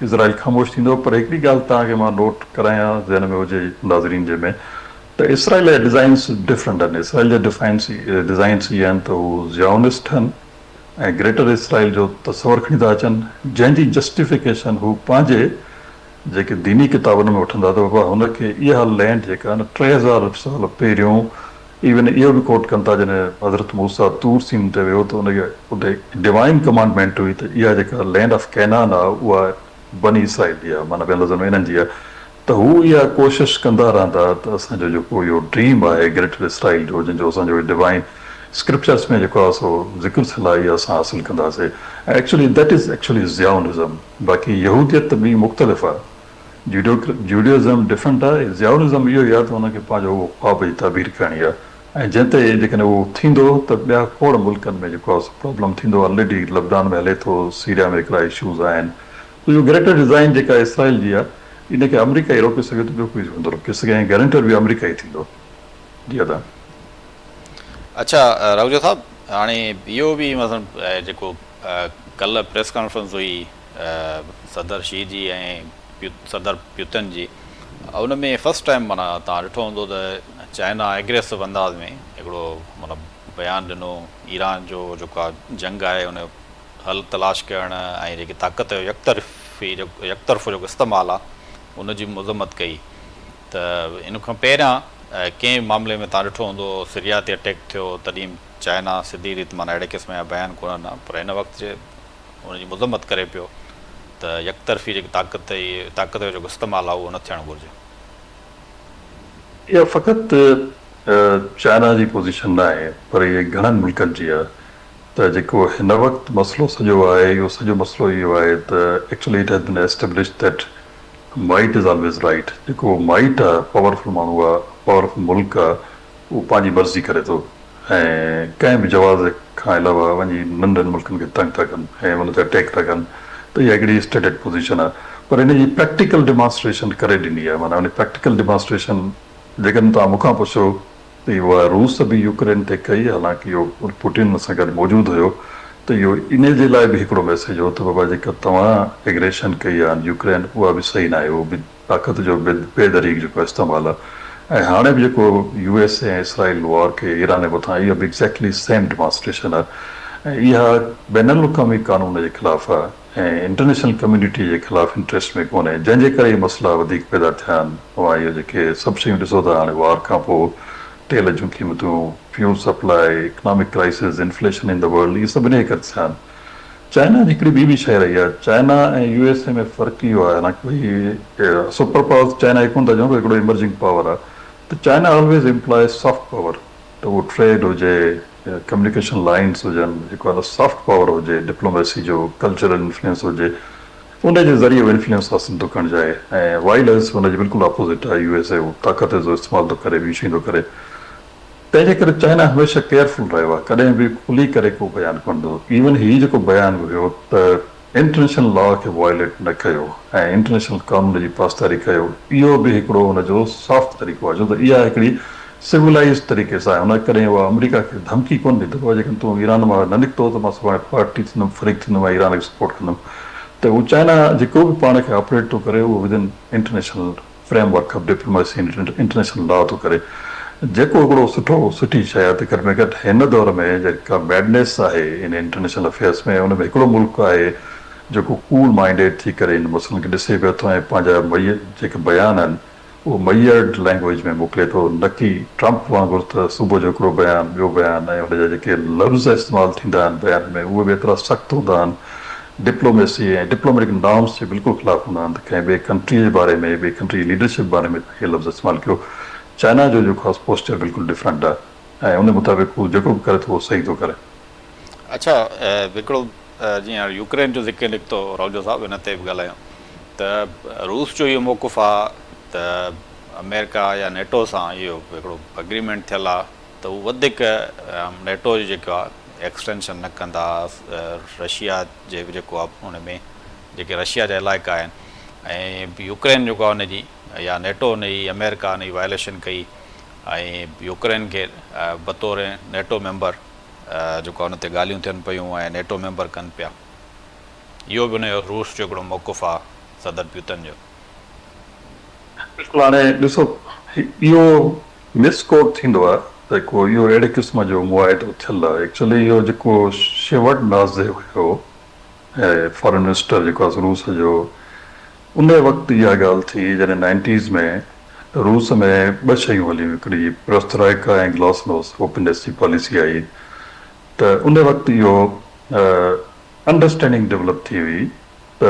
इज़राइल ख़ामोश थींदो. पर हिकिड़ी ॻाल्हि तव्हांखे मां नोट करायां ज़हन में हुजे नाज़रीन जे में त इसराइल जा डिज़ाइन्स डिफरेंट आहिनि. इसराइल जा डिज़ाइन्स इहे आहिनि त हू ज़ियोनिस्ट आहिनि ऐं ग्रेटर इसराइल जो तस्वर खणी था अचनि, जंहिंजी जस्टिफिकेशन हू पंहिंजे जेके दीनी किताबनि में वठंदा त बाबा हुनखे इहा लैंड जेका न 3000 साल पहिरियों इवन इहो बि कोट कनि था जॾहिं हज़रत मूसा तूर सीन ते वियो त हुनखे उते डिवाइन कमांडमेंट हुई त इहा जेका लैंड ऑफ कैनान आहे उहा बनी इसराइल जी आहे, माना ॿियनि लफ़्ज़नि में इन्हनि जी आहे. त हू इहा कोशिशि कंदा रहंदा त असांजो जेको इहो ड्रीम आहे ग्रेटर इसराइल जो, जंहिंजो असांजो डिवाइन स्क्रिप्चर्स में जेको आहे सो ज़िक्र थियल आहे, इहा असां हासिलु कंदासीं. Actually that is actually zionism. बाक़ी यहूदियत ॿी मुख़्तलिफ़ आहे, जूडियोज़म डिफरेंट आहे. ज़ियोनिज़म इहो ई आहे त हुनखे पंहिंजो उहो ख्वाब जी ताबीर करणी आहे ऐं जंहिं ते जेकॾहिं उहो थींदो त ॿिया खोड़ मुल्कनि में जेको आहे प्रॉब्लम थींदो. ऑलरेडी लबनान में हले थो, सीरिया में हिकिड़ा इशूज़ आहिनि. इहो ग्रेटर डिज़ाइन जेका इसराइल जी आहे इनखे अमेरिका ई रोके सघे थो, ॿियो कोई वेंदो रोके सघे ऐं गारंटर बि अमेरिका ई थींदो. जी अदा. अच्छा राघुजा साहब, हाणे इहो बि मतिलबु जेको कल्ह प्रेस कॉन्फ्रेंस हुई सदर शी जी ऐं सदर प्यूतन जी, उन में फस्ट टाइम माना तव्हां ॾिठो हूंदो त चाइना एग्रेसिव अंदाज़ में हिकिड़ो मतिलबु बयानु ॾिनो. ईरान जो जेको आहे जंग आहे उन जो हल तलाश करणु ऐं जेकी ताक़त जो यकतरफ़ो जेको इस्तेमालु आहे उनजी मज़म्मत कई. त इन खां पहिरियां कंहिं मामले में तव्हां ॾिठो हूंदो सीरिया ते अटैक थियो तॾहिं चाइना सिधी रीति माना अहिड़े क़िस्म जा बयान कोन्हनि, पर हिन वक़्तु जे उनजी मज़म्मत करे पियो त यकतरफ़ी जेकी ताक़त जो जेको इस्तेमालु आहे उहो न थियणु घुरिजे. इहा फ़क़ति चाइना जी पोज़ीशन न आहे, पर इहे घणनि मुल्कनि जी आहे. त जेको हिन वक़्तु मसइलो सॼो आहे, इहो सॼो मसइलो इहो आहे त actually it has been established that might is always right. जेको माइट आहे, पावरफुल माण्हू आहे, पावरफुल मुल्क आहे, उहो पंहिंजी मर्ज़ी करे थो ऐं कंहिं बि जवाज़ खां अलावा वञी नंढनि मुल्कनि खे तंग था कनि ऐं हुन ते अटैक था कनि. त इहा हिकिड़ी स्टेटेड पोज़ीशन आहे. पर हिन जी प्रैक्टिकल डिमॉन्स्ट्रेशन करे ॾिनी आहे. माना हुन प्रैक्टिकल डिमॉन्स्ट्रेशन जेकॾहिं तव्हां मूंखां पुछो त उहा रूस बि यूक्रेन ते कई, हालांकि इहो पुटिन सां गॾु मौजूदु हुयो. त इहो इन जे लाइ बि हिकिड़ो मैसेज हो त बाबा जेका तव्हां एग्रेशन कई आहे यूक्रेन उहा बि सही न आहे, उहो बि ताक़त जो बेदरीक जेको इस्तेमालु आहे. ऐं हाणे बि जेको USA ऐं इसराइल वॉर खे ईरान जे मथां, इहा बि एक्ज़ैक्टली सेम डिमॉन्स्ट्रेशन आहे. ऐं इहा बैनुल अक़वामी क़ानून जे ख़िलाफ़ु आहे ऐं इंटरनेशनल कम्यूनिटी जे ख़िलाफ़ु इंट्रस्ट में कोन्हे, जंहिंजे करे इहे मसइला वधीक पैदा थिया आहिनि. उहा इहे जेके सभु शयूं ॾिसो था हाणे वार खां पोइ, तेल जूं क़ीमतूं, fuel supply, economic crisis, inflation in the world, इहे सभु इन करे थिया आहिनि. चाइना जी हिकिड़ी ॿी बि शइ रही आहे. चाइना ऐं USA में फ़र्क़ु इहो आहे, हालांकि भई सुपर पावर चाइना ई कोन था चऊं, हिकिड़ो इमर्जिंग पावर आहे. त China always implies soft power. त उहो ट्रेड हुजे, कम्युनिकेशन लाइन्स हुजनि, जेको आहे सॉफ्ट पावर हुजे, डिप्लोमेसी जो कल्चरल इन्फ्लुएंस हुजे, उनजे ज़रिए उहो इन्फ्लुएंस हासिल थो करणु चाहे. ऐं वाइल्स हुनजे बिल्कुलु अपोज़िट आहे. USA उहो ताक़त जो इस्तेमालु थो करे, ॿी शयूं थो करे. तंहिंजे करे चाइना हमेशह केयरफुल रहियो आहे, कॾहिं बि खुली करे को बयानु कोन ॾिनो. इवन हीउ जेको बयानु हुयो त इंटरनेशनल लॉ खे वायलेट न कयो ऐं इंटरनेशनल कानून जी पासदारी कयो, इहो बि हिकिड़ो हुनजो सॉफ्ट तरीक़ो आहे. छो त इहा हिकिड़ी सिविलाइज़ तरीक़े सां आहे. हुन करे उहा अमेरिका खे धमकी कोन ॾिनो आहे जेकॾहिं तूं ईरान मां न निकितो त मां सुभाणे पार्टी थींदुमि, फरीक थींदुमि ऐं ईरान खे सपोर्ट कंदुमि. त उहो चाइना जेको बि पाण खे ऑपरेट थो करे उहो within international framework of diplomacy, international law थो करे, जेको हिकिड़ो सुठी शइ आहे. त घटि में घटि हिन दौर में जेका मैडनेस आहे इन इंटरनेशनल अफेयर्स में, हुन में हिकिड़ो मुल्क आहे जेको कूल माइंडेड थी करे इन मसइलनि खे ॾिसे पियो थो ऐं पंहिंजा जेके बयान आहिनि उहो मयर्ड लैंग्वेज में मोकिले थो, न की ट्रंप वांगुरु त सुबुह जो हिकिड़ो बयानु, ॿियो बयानु, ऐं हुनजा जेके लफ़्ज़ इस्तेमालु थींदा आहिनि बयान में उहे बि एतिरा सख़्तु हूंदा आहिनि, डिप्लोमेसी ऐं डिप्लोमेटिक नॉर्म्स जे बिल्कुलु ख़िलाफ़ु हूंदा आहिनि त कंहिं ॿिए कंट्री जे बारे में, ॿिए कंट्री जी लीडरशिप बारे में इहे लफ़्ज़ इस्तेमालु कयो। चाइना जो जेको आहे पोस्चर बिल्कुलु डिफरेंट आहे ऐं उन मुताबिक़ हू जेको बि करे थो उहो सही थो करे। अच्छा, हिकिड़ो जीअं यूक्रेन जो ज़िक्र निकितो रौजो साहिबु, हिन ते बि ॻाल्हायूं त रूस जो इहो मौक़ुफ़ आहे त अमेरिका या नेटो सां इहो हिकिड़ो अग्रीमेंट थियल आहे त उहो वधीक नेटो जो जेको आहे एक्सटेंशन न कंदा, रशिया जे बि जेको आहे हुन में जेके रशिया जा इलाइक़ा आहिनि, ऐं यूक्रेन जेको आहे हुनजी या नेटो हुन जी अमेरिका हुन जी वायलेशन कई ऐं यूक्रेन खे बतौर नेटो मेंबर जेको आहे हुन ते ॻाल्हियूं थियनि पियूं ऐं नेटो मेंबर कनि पिया। इहो बि हुनजो रूस जो हिकिड़ो मौक़ुफ़ आहे सदर प्यूतन जो। बिल्कुलु, हाणे ॾिसो इहो मिसकोट थींदो आहे त को इहो अहिड़े क़िस्म जो मुआइदो थियल आहे। एक्चुअली इहो जेको शेवट नाज़े हुयो फॉरेन मिनिस्टर जेको आहे रूस जो, उन वक़्तु इहा ॻाल्हि थी जॾहिं 90s में रूस में ॿ शयूं हलियूं, हिकिड़ी पेरेस्ट्रोइका ऐं ग्लासनोस्ट ओपननेस जी पॉलिसी आई, त उन वक़्तु इहो अंडरस्टैंडिंग डेवलप थी हुई त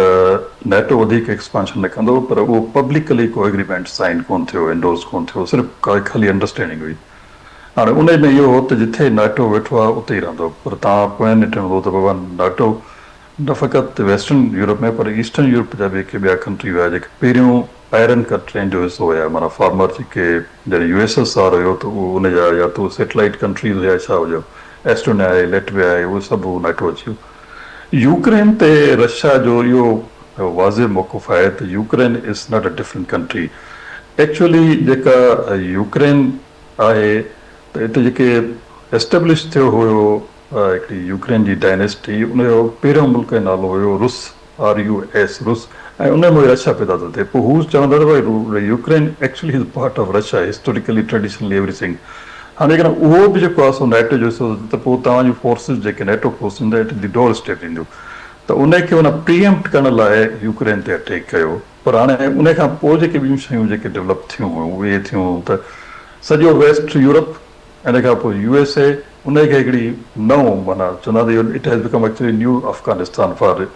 नेटो वधीक एक्सपांशन न कंदो, पर उहो पब्लिकली को एग्रीमेंट साइन कोन थियो, एंडोर्स कोन थियो, सिर्फ़ु ख़ाली अंडरस्टैंडिंग हुई। हाणे उन में इहो हो त जिथे नेटो वेठो आहे उते ई रहंदो, पर तव्हां पोइ ॾिठो हूंदो त बाबा नेटो न फ़क़ति वेस्टर्न यूरोप में पर ईस्टर्न यूरोप जा बि ॿिया कंट्री हुआ जेके पहिरियों आयरन कंट्रियुनि जो हिसो हुया, माना फार्मर जेके जॾहिं USSR हुयो त उहो उनजा या त उहे सेटेलाइट कंट्रीज़ हुया, छा हुयो एस्टोनिया आहे, लेटविया आहे, उहे सभु नेटो अची वियो। यूक्रेन ते रशिया जो इहो वाज़े मौक़ुफ़ आहे त Ukraine is not a different country. Actually जेका यूक्रेन आहे त हिते जेके एस्टेब्लिश थियो हुयो हिकिड़ी यूक्रेन जी डायनेस्टी, उनजो पहिरियों मुल्क जो नालो हुयो रुस, RUS, रुस, ऐं उन में रशिया पैदा थो थिए। पोइ हू चवंदा त भई Ukraine actually is part of Russia, historically traditionally everything. हाणे जेकॾहिं उहो बि जेको आहे सो नेटो जो हिसो त पोइ तव्हांजूं फोर्सिस जेके नेटो फोर्सिस ईंदा इट दी डोर स्टेप ईंदियूं, त उनखे उन प्रीएम्प्ट करण लाइ यूक्रेन ते अटैक कयो। पर हाणे उन खां पोइ जेके ॿियूं शयूं जेके डेवलप थियूं उहे थियूं त सॼो वेस्ट यूरोप, इन खां पोइ USA, उनखे हिकिड़ी नओं माना चवंदा त it has become actually new Afghanistan for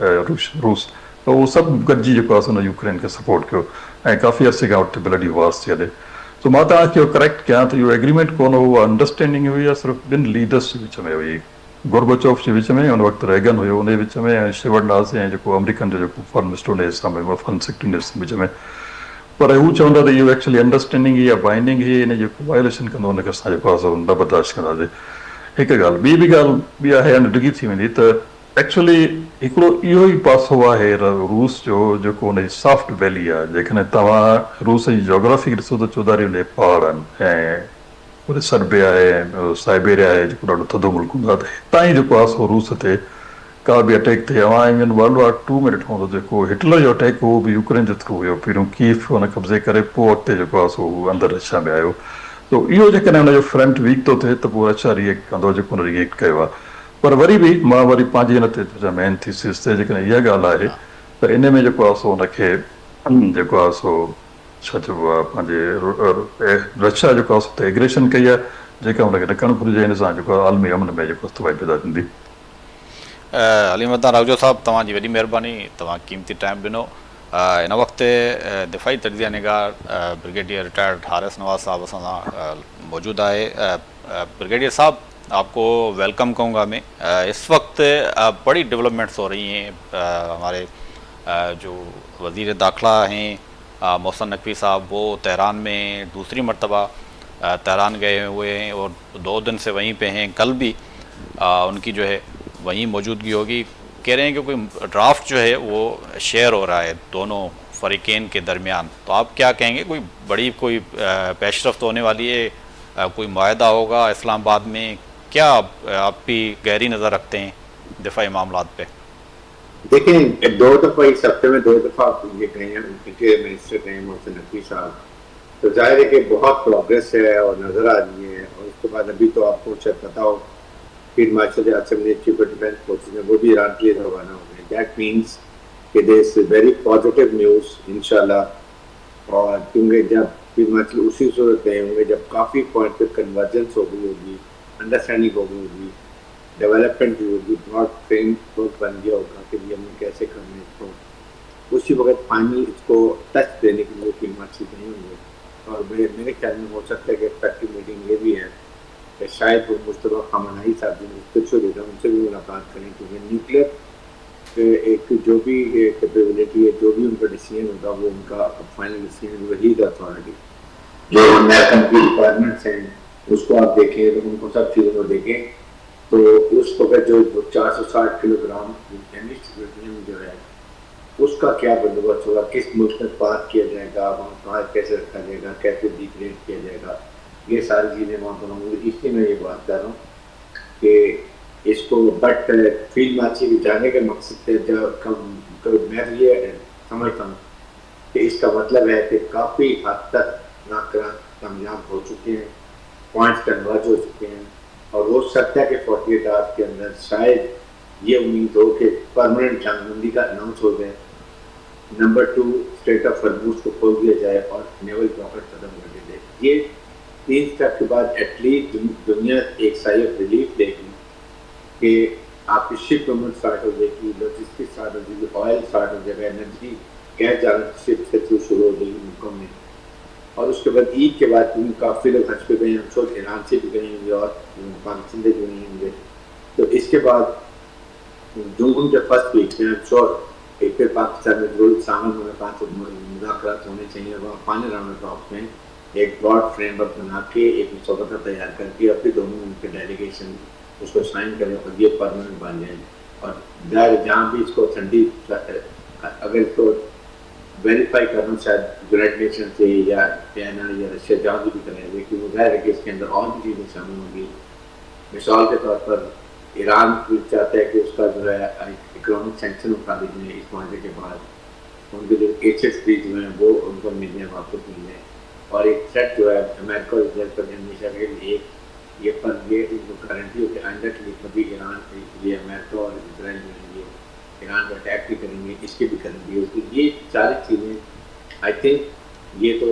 रूस, त उहो सभु गॾिजी जेको आहे हुन यूक्रेन खे सपोर्ट कयो ऐं काफ़ी अर्से खां उते ब्लडी वार्स थी हले। सो मां तव्हांखे इहो करेक्ट कयां त इहो एग्रीमेंट कोन हो, उहा अंडरस्टैंडिंग हुई, या सिर्फ़ु ॿिनि लीडर्स जे विच में हुई, गोर्बचोव जे विच में, हुन वक़्तु रेगन हुयो उन जे विच में, ऐं शेवरनाज़ ऐं जेको अमेरिकन जो जेको फॉरेन मिनिस्टर हुन जे साम्हूं फॉरेन सेक्रेटरी जे विच में। पर हू चवंदा त इहो एक्चुअली अंडरस्टैंडिंग ही या बाइंडिंग ही, इन जेको वायलेशन कंदो हुनखे असां जेको आहे न बर्दाश्त कंदासीं। हिकु ॻाल्हि, ॿी ॻाल्हि बि आहे, हाणे डिघी थी वेंदी त एक्चुअली हिकिड़ो इहो ई पासो आहे रूस जो जेको हुनजी सॉफ्ट वैली आहे। जेकॾहिं तव्हां रूस जी जोग्राफी ॾिसो त चौधारी हुन पहाड़ आहिनि ऐं वरी सर्बिया आहे, साइबेरिया आहे, जेको ॾाढो थधो मुल्क हूंदो आहे, त हितां ई जेको आहे सो रूस ते का बि अटैक थिए। तव्हां इवन वर्ल्ड वॉर 2 में ॾिठो हूंदो, जेको हिटलर जो अटैक उहो बि यूक्रेन जे थ्रू हुयो, पहिरियों कीव हुन कब्ज़े करे, पोइ अॻिते जेको आहे सो अंदरि रशिया में आयो। त इहो जेकॾहिं हुनजो फ्रंट वीक थो थिए त पोइ रशिया रिएक्ट कंदो, जेको हुन रिएक्ट कयो आहे। पर वरी बि मां वरी पंहिंजे हिन ते मेन थीसिस ते जेकॾहिं इहा ॻाल्हि आहे त इन में जेको आहे सो हुनखे जेको आहे सो छा चइबो आहे, पंहिंजे रशिया जेको आहे सो त एग्रेशन कई आहे, जेका हुनखे न करणु घुरिजे। हिन सां जेको आहे आलमी अमन में जेको तबाही पैदा थींदी। अलीमता रावजो साहब, तव्हांजी वॾी महिरबानी, तव्हां क़ीमती टाइम ॾिनो। हिन वक़्तु दिफ़ाई तजिया निगार ब्रिगेडियर रिटायर्ड हारिस नवाज़ साहब असां सां मौजूद आहे। ब्रिगेडियर साहब, आपको वेलकम कहूँगा मैं। इस वक्त बड़ी डेवलपमेंट्स हो रही हैं। हमारे जो वज़ीर दाखिला हैं मोहसिन नकवी साहब, वो तेहरान में दूसरी मरतबा तेहरान गए हुए हैं और 2 दिन से वहीं पे हैं। कल भी उनकी जो है वहीं मौजूदगी होगी। कह रहे हैं कि कोई ड्राफ्ट जो है वो शेयर हो रहा है दोनों फरीक़ैन के दरमियान, तो आप क्या कहेंगे? कोई बड़ी कोई पेशरफ्त होने वाली है? कोई मुआहदा होगा इस्लामाबाद में? क्या आप भी गहरी नज़र रखते हैं दिफाई मामलात पे? देखें, 2 दफ़ा इस हफ्ते में 2 दफ़ा ये गए हैं, इंटीरियर मिनिस्टर गए हैं मोहसिन नकवी साहब, तो जाहिर है कि बहुत प्रोग्रेस है और नज़र आ रही है। और उसके बाद अभी तो आपको शायद पता हो फील्ड मार्शल आजम ने, चीफ ऑफ डिफेंस फोर्सेस ने, वो भी ईरान के लिए रवाना हो गए। दैट मीन्स कि there is very positive news इंशाल्लाह। और क्योंकि जब फिर मतलब उसी सूरत गए होंगे जब काफ़ी पॉइंट पे कन्वर्जेंस हो गई होगी, अंडरस्टैंडिंग हो गई होगी, डेवलपमेंट हुई होगी, ब्रॉड फ्रेमवर्क बन गया होगा कि ये हमें कैसे करना है इसको। उसी वक्त फाइनल इसको टच देने के लिए फिल्म अच्छी नहीं होंगे। और मेरे ख्याल में हो सकता है कि इफेक्टिव मीटिंग ये भी है कि शायद वो मुस्तफा खamenei साहब जो मुस्तशर है उनसे भी मुलाकात करें, क्योंकि न्यूक्लियर एक जो भी कैपेबिलिटी है, जो भी उनका डिसीजन होगा वो उनका फाइनल डिसीजन वही अथॉरिटी। जो अमेरिकन की रिक्वायरमेंट्स हैं उसको आप देखें तो उनको सब चीज़ों को देखें तो उस वक्त जो 460 किलोग्राम जो है उसका क्या बंदोबस्त होगा, किस मुल्क में पास किया जाएगा, वहाँ कहाँ कैसे रखा जाएगा, कैसे डिग्रेड किया जाएगा, ये सारी चीज़ें वहाँ पर होंगी। इसलिए मैं ये बात कर रहा हूँ कि इसको बट फील्ड मैची भी जाने के मकसद से जब मैं ये समझता हूँ कि इसका मतलब है कि काफ़ी हद तक नाकरा कामयाब हो चुके हैं, पॉइंट्स कन्वर्ज हो चुके हैं और हो सकता है कि 48 आवर्स के अंदर शायद ये उम्मीद हो कि परमानेंट जंगबंदी का अनाउंस हो जाए। नंबर 2 स्टेट ऑफ हॉर्मूज को खोल दिया जाए और नेवल ब्लॉकेट खत्म कर दिया जाए। ये 3 स्टेप के बाद एटलीस्ट दुनिया एक साई ऑफ रिलीफ देगी कि आपकी शिप मूवमेंट स्टार्ट हो जाएगी, लॉजिस्टिक स्टार्ट हो जाएगी, ऑयल स्टार्ट हो जाएगा, एनर्जी गैस जाना शिप से थ्रू शुरू हो जाएगी मुल्कों में। और उसके बाद ईद के बाद काफ़ी लोग हज पे गए, हम सब ईरान से भी गए होंगे और पाकिस्तान से भी गए होंगे। तो इसके बाद जून के फर्स्ट वीक में श्योर एक फिर पाकिस्तान में जरूर शामिल मुलाकात मुज़ाकरात होने चाहिए। वहाँ फाइनल राउंड टॉप में एक ब्रॉड फ्रेमवर्क बना के एक मसौदा तैयार करके और फिर दोनों उनके डेलीगेशन उसको साइन करें और ये परमानेंट बन जाए। और जहाँ भी इसको ठंडी अगर इसको वेरीफाई करना शायद यूनाइटेड नेशन से या चाइना या रशिया जहाँ भी करें, लेकिन वो जाहिर है कि इसके अंदर और भी चीज़ें शामिल होंगी। मिसाल के तौर पर ईरान चाहता है कि उसका जो है इकोनॉमिक सैंक्शन उठा दीजिए इस मामले के बाद, उनके जो एसेट्स भी जो हैं वो उनको मिलने वापस मिलने और एक थ्रेट जो है अमेरिका और इसराइल पर हमेशा के लिए ये पर ये उनको गारंटी हो कि आइंदा के लिए कभी ईरान ये अमेरिका और इसराइल जो है ये ईरान को अटैक भी करेंगे, इसके भी करेंगे। तो ये सारी चीज़ें आई थिंक ये तो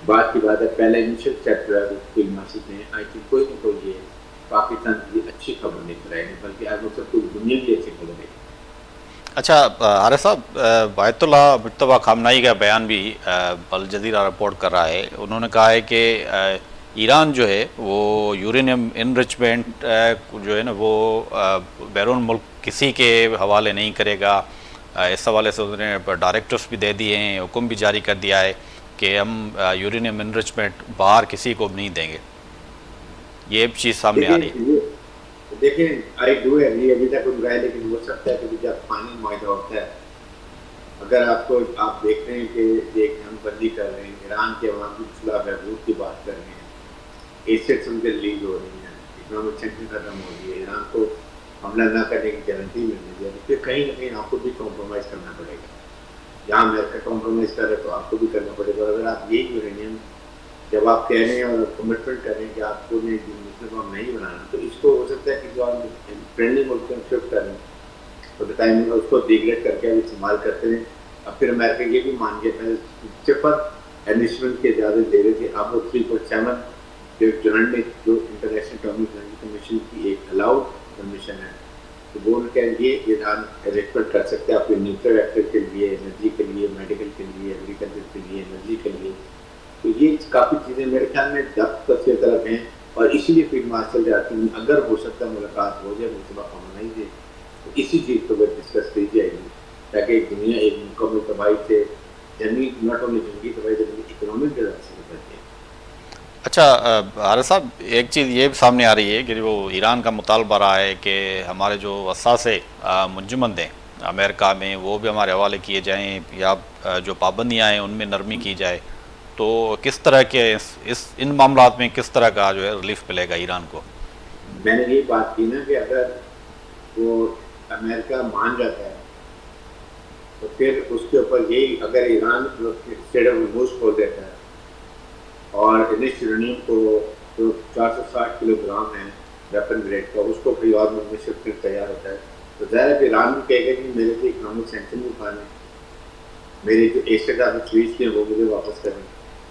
बात की बात है। पहला इनिशियल स्टेप जो है फिल्म मासिक में आई थिंक कोई ना कोई ये पाकिस्तान की अच्छी खबर लेकर आएंगे, बल्कि आज वो सब पूरी दुनिया की अच्छी खबर है। अच्छा आरिफ साहब, आयतुल्ला मुज्तबा खamenei का बयान भी अल जज़ीरा रिपोर्ट कर रहा है। उन्होंने कहा है कि ईरान जो है वो यूरेनियम इनरिचमेंट जो है ना वो बैरून मुल्क किसी के हवाले नहीं करेगा। इस हवाले से उन्होंने डायरेक्टर्स भी दे दिए हैं, हुक्म भी जारी कर दिया है कि हम यूरेनियम इनरिचमेंट बाहर किसी को नहीं देंगे। ये चीज़ सामने आ रही है। देखिए आई डू एग्री, अभी तक उनका है, लेकिन हो सकता है कि जब फाइनल मुआहदा होता है, अगर आप देख रहे हैं कि एक हम बंदी कर रहे हैं, ईरान के अवाम की खिलाफ बहबूद की बात कर रहे हैं, एसेट्स उनके रिलीज हो रही हैं, इकोनॉमिक सेंक्शन खत्म हो रही है, ईरान को हमला न करने की गारंटी मिल रही है, तो फिर कहीं ना कहीं आपको भी कॉम्प्रोमाइज़ करना पड़ेगा। जहाँ अमेरिका कॉम्प्रोमाइज़ करे तो आपको भी करना पड़ेगा। अगर आप यही यूरेनियम जब आप कह रहे हैं और कमिटमेंट कर रहे हैं कि आपको मुस्लिम नहीं बनाना, तो इसको हो सकता है कि जो आप फ्रेंडली मुल्क में शिफ्ट करें तो टाइम में उसको डिग्रेड करके आप इस्तेमाल करते हैं। अब फिर अमेरिका ये भी मान गया पहले सिफर एनरिचमेंट के ज़्यादा दे रहे थे, अब वो 3.7 जो इंटरनेशनल एटॉमिक एनर्जी कमीशन की एक अलाउड परमिशन है, तो वो उनके लिए ईरान अरेंजमेंट कर सकते हैं अपने न्यूक्लियर रिएक्टर के लिए, एनर्जी के लिए, मेडिकल के लिए, एग्रीकल्चर के लिए, एनर्जी के लिए। तो ये काफ़ी चीज़ें मेरे ख्याल में दफ्त तस्वीर तरफ हैं और इसीलिए फिर मार्शल जाती हैं। अगर हो सकता है मुलाकात हो जाए मुस्तफा खamenei से, तो इसी चीज़ को डिस्कस की जाएगी ताकि एक दुनिया एक मुकम्मल तबाही से जंगी नॉट ओनली जंगी तबाही बल्कि इकोनॉमिक के से बचे। अच्छा आरिफ साहब, एक चीज़ ये भी सामने आ रही है कि वो ईरान का मुतालबा रहा है कि हमारे जो वसासे मुंजमद हैं अमेरिका में वो भी हमारे हवाले किए जाएँ या जो पाबंदियाँ हैं उनमें नरमी की जाए। तो किस तरह के इन मामलात में किस तरह का जो है रिलीफ मिलेगा ईरान को? मैंने ये बात की ना कि अगर वो अमेरिका मान जाता है तो फिर उसके ऊपर यही अगर ईरान स्टेट ऑफ हॉर्मूज खोल देता है और इनिश यूरेनियम को जो 460 किलोग्राम है वेपन ग्रेड का उसको कोई और मुल्क में शिफ्ट तैयार होता है, तो ज़ाहिर है ईरान भी कहेगा कि मेरे से इकोनॉमिक सैंक्शन भी उठाने, मेरे जो एसेट आप फ्रीज किए वो मुझे वापस करें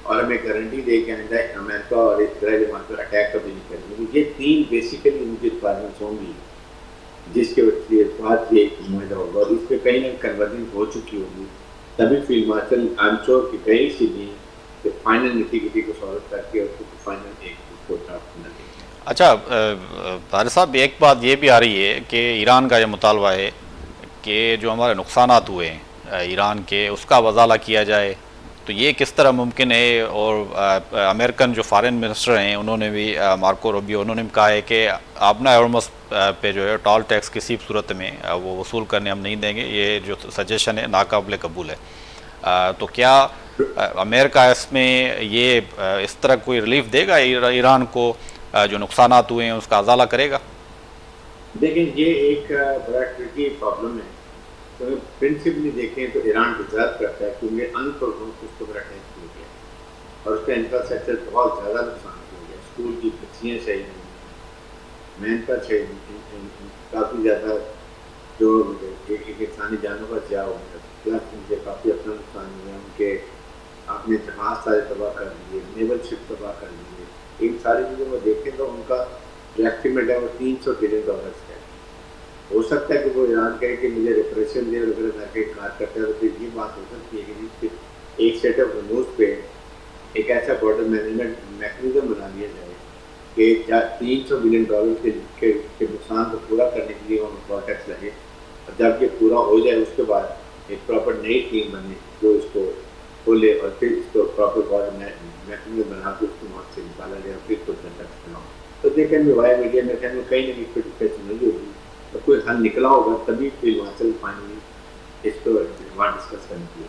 اور ہمیں گارنٹی دے کے آئندہ امریکہ اور اسرائیل ہمارے پر اٹیک کبھی نہیں کریں گے. یہ 3 بیسیکلی ان کی ریکوائرمنٹس ہوں گی جس کے بعد یہ معاہدہ ہوگا, اور اس پہ کہیں نہ کنورجنس ہو چکی ہوگی. تبھی field marshal I am sure کہ کہیں سے بھی کہ فائنل نیٹی کو سالو کر کے اس کو فائنل ایک کو ڈرافٹ کرنا دیں. اچھا طارق صاحب, ایک بات یہ بھی آ رہی ہے کہ ایران کا یہ مطالبہ ہے کہ جو ہمارے نقصانات ہوئے ہیں ایران کے, اس کا ازالہ کیا جائے. تو یہ کس طرح ممکن ہے؟ اور امریکن جو فارن منسٹر ہیں انہوں نے بھی, مارکو روبیو, انہوں نے بھی کہا ہے کہ آبنا ہارمز پہ جو ہے ٹول ٹیکس کسی بھی صورت میں وہ وصول کرنے ہم نہیں دیں گے. یہ جو سجیشن ہے ناقابل قبول ہے. تو کیا امریکہ اس میں یہ اس طرح کوئی ریلیف دے گا ایران کو, جو نقصانات ہوئے ہیں اس کا ازالہ کرے گا؟ دیکھیں یہ ایک بڑا ٹرکی پرابلم ہے. تو پرنسپلی دیکھیں تو ایران ڈیزرو کرتا ہے کیونکہ انپروڈ اس کو بڑا ٹیکس ہو گیا اور اس کا انفراسٹرکچر بہت زیادہ نقصان ہو گیا. اسکول کی بچیاں صحیح نہیں ہیں, مین پر صحیح نہیں, کافی زیادہ جو ایک انسانی جانوں کا ضیاع ہو گیا. پلس ان سے کافی اپنا نقصان ہوا, ان کے اپنے جہاز سارے تباہ کر دیے, نیول شپ تباہ کر دیے. ان ساری چیزوں کو دیکھیں تو ان کا جو ایسٹیمیٹ ہے وہ $300 بلین ہے. ہو سکتا ہے کہ وہ ایران کہے کہ مجھے ریپریشن دے وغیرہ کر کے کار کرتا ہے, تو پھر یہ بات ہو سکتی ہے کہ ایک سیٹ آف رموز پہ ایک ایسا بارڈر مینجمنٹ میکنزم بنا دیا جائے کہ $300 بلین کے نقصان کو پورا کرنے کے لیے وہاں ٹیکس لگے, اور جب یہ پورا ہو جائے اس کے بعد ایک پراپر نئی ٹیم بنے جو اس کو کھولے اور پھر اس کو پراپر بارڈر میکنزم بنا کے اس کو وہاں سے نکالا جائے اور پھر اس کو ٹیکس بناؤ. تو دیکھیں وائی میڈیا میں کہیں کہیں نہ کہیں ڈسکشن نہیں ہوگی, تو کوئی حل نکلا ہوگا تبھی پھر وہاں سے فائنلی اس کو وہاں ڈسکس کرنے کی ہے.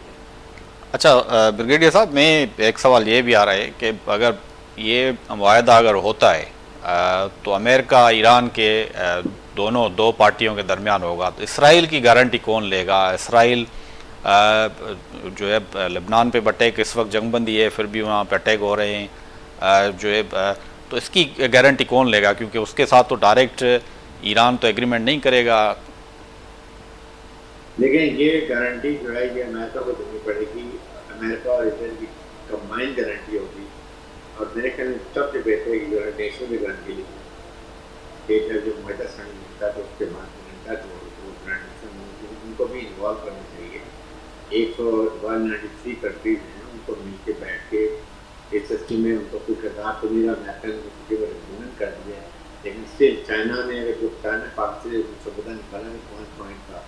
اچھا بریگیڈیئر صاحب, میں ایک سوال یہ بھی آ رہا ہے کہ اگر یہ معاہدہ اگر ہوتا ہے تو امریکہ ایران کے دو پارٹیوں کے درمیان ہوگا, تو اسرائیل کی گارنٹی کون لے گا؟ اسرائیل جو ہے لبنان پہ اٹیک اس وقت جنگ بندی ہے, پھر بھی وہاں پہ اٹیک ہو رہے ہیں جو ہے, تو اس کی گارنٹی کون لے گا؟ کیونکہ اس کے ساتھ تو ڈائریکٹ ایران تو ایگریمنٹ نہیں کرے گا. لیکن یہ گارنٹی جو ہے یہ امریکہ کو دینی پڑے گی. امریکہ اور اسرائیل کی کمبائنڈ گارنٹی ہوگی, اور میرے خیال میں سب سے بہتر ہے کہ جو ہے نیشنل میں گارنٹی لکھی کہ جو معاہدہ سائن ہوتا ہے تو اس کے بعد ان کو بھی انوالو کرنا چاہیے. 193 کنٹریز ہیں, ان کو مل کے بیٹھ کے اس سسٹم میں ان کو کوئی کردار تو نہیں رہا. امریکہ نے کسی کو ریکمنڈ کر دیا ہے, لیکن اسٹل چائنا نے اگر جو چائنا پاکستان سے پتہ نکالا نہیں پوائنٹ تھا,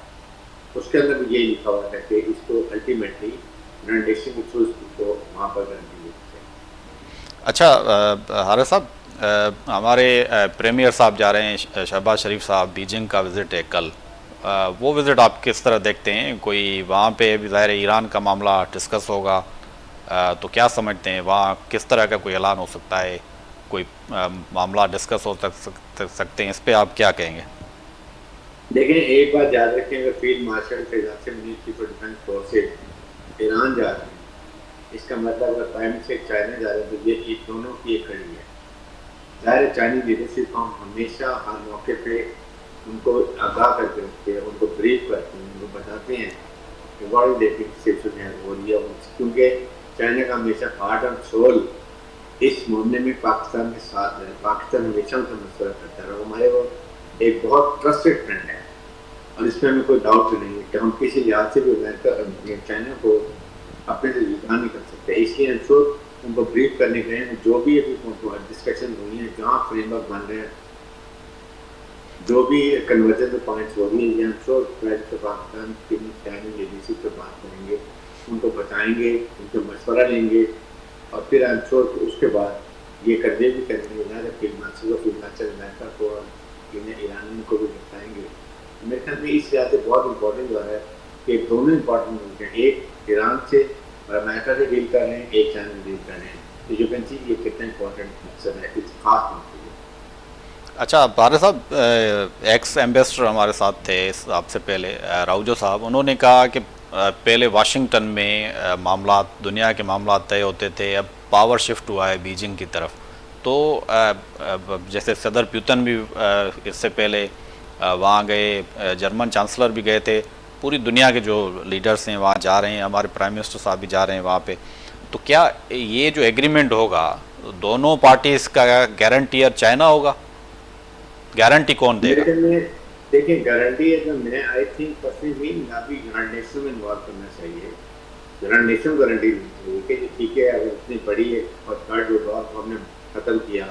اس کے اندر بھی یہی لکھا ہوا تھا کہ اس کو الٹیمیٹلی رینڈیشن کے تھرو اس کو وہاں پر گارنٹی دیتی ہے. اچھا حارث صاحب, ہمارے پریمیئر صاحب جا رہے ہیں, شہباز شریف صاحب, بیجنگ کا وزٹ ہے کل. وہ وزٹ آپ کس طرح دیکھتے ہیں؟ کوئی وہاں پہ بھی ظاہر ایران کا معاملہ ڈسکس ہوگا, تو کیا سمجھتے ہیں وہاں کس طرح کا کوئی اعلان ہو سکتا ہے, کوئی معاملہ ڈسکس ہو سکتے ہیں؟ اس پہ آپ کیا کہیں گے؟ دیکھیں ایک بات یاد رکھیں, اگر فیلڈ مارشل فیضان سے ministry for defence forces Iran جا رہے ہیں, اس کا مطلب اگر پرائم منسٹر چائنا جا رہے ہیں تو یہ دونوں کی ایک کڑی ہے. ظاہر چائنیز لیڈرشپ ہم ہمیشہ ہر موقع پہ ان کو آگاہ کر کے رکھتے ہیں, ان کو بریف کرتے ہیں, ان کو بتاتے ہیں کہ ورلڈ ڈیٹنگ سچویشن ہے ہو رہی ہے, کیونکہ چائنا کا ہمیشہ ہارٹ اینڈ سول اس معاملے میں پاکستان کے ساتھ ہے. پاکستان ہمیشہ ان سے مشورہ کرتا ہے, اور ہمارے وہ ایک بہت ٹرسٹڈ فرینڈ ہے, اور اس میں ہمیں کوئی ڈاؤٹ نہیں ہے کہ ہم کسی لحاظ سے بھی امریکہ چائنا کو اپنے سے جدا نہیں کر سکتے. اس لیے ہم ان کو بریف کرنے گئے ہیں, جو بھی ابھی ڈسکشن ہوئی ہیں, جہاں فریم ورک بن رہے ہیں, جو بھی کنورجن پوائنٹس ہو رہی ہیں, یہ ہم شور پاکستان کی چائنیز لیڈرشپ پہ بات کریں گے, ان کو بتائیں گے, ان سے مشورہ لیں گے, اور پھر ہم شور اس کے بعد یہ کرنے بھی کریں گے نا فیلڈ مارشل امریکہ کو اور ایرانیوں کو بھی بتائیں گے. میرے خیال میں اس لحاظ سے بہت امپورٹنٹ ہو رہا ہے کہ دونوں امپورٹنٹ ملک ہیں, ایک ایران سے اور امریکہ سے ڈیل کر رہے ہیں, ایک چائنا سے ڈیل کر رہے ہیں. تو یو کین سی یہ کتنا امپورٹنٹ مقصد ہے اس خاص ملک کے لیے. اچھا حارث صاحب, ایکس ایمبیسڈر ہمارے ساتھ تھے آپ سے پہلے, راؤجو صاحب, انہوں نے کہا کہ پہلے واشنگٹن میں معاملات, دنیا کے معاملات طے ہوتے تھے, اب پاور شفٹ ہوا ہے بیجنگ کی طرف. تو جیسے صدر پیوتن بھی اس سے پہلے وہاں گئے, جرمن چانسلر بھی گئے تھے, پوری دنیا کے جو لیڈرز ہیں وہاں جا رہے ہیں, ہمارے پرائم منسٹر صاحب بھی جا رہے ہیں وہاں پہ. تو کیا یہ جو ایگریمنٹ ہوگا دونوں پارٹیز کا گارنٹیئر چائنا ہوگا؟ گارنٹی کون دے گا؟ دیکھیں گارنٹی اگر میں آئی تھنک پرسنلی ابھی یونائٹڈ نیشن میں انوالو کرنا چاہیے. یونائٹڈ نیشن گارنٹی دینی چاہیے کہ ٹھیک ہے اگر اتنی بڑی اور تھرڈ ورلڈ وار کو ہم نے ختم کیا,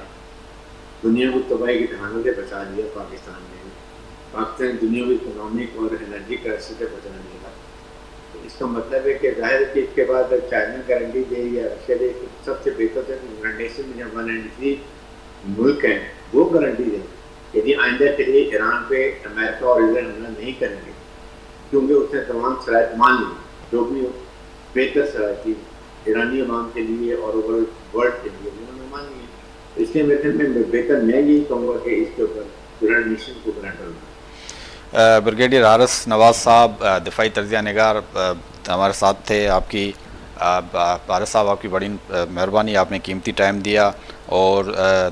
دنیا کو تباہی کے دہانوں سے بچا لیا پاکستان نے, پاکستان دنیا کو اکنامک اور انرجی کرائسس سے بچا لیا. اس کا مطلب ہے کہ ظاہر ہے کہ اس کے بعد چائنا گارنٹی دے یا رشیا دے, سب سے بہتر ہے یونائٹڈ نیشن میں جب 193 ملک ہیں وہ گارنٹی دیں. یعنی آئندہ کے لیے ایران پہ امریکہ اور اسرائیل حملہ نہیں کریں گے کیونکہ اس نے تمام شرائط مان لی جو بھی بہتر شرائط تھی ایرانی عوام کے لیے اور اوور ورلڈ کے لیے انہوں نے مان لی. اس لیے میرے میں بہتر میں یہی کہوں گا کہ اس کے اوپر یونائٹڈ نیشن کو گرانٹ ہونا. بریگیڈیئر حارث نواز صاحب دفاعی تجزیہ نگار ہمارے ساتھ تھے. آپ کی حارث صاحب آپ کی بڑی مہربانی, آپ نے قیمتی ٹائم دیا. اور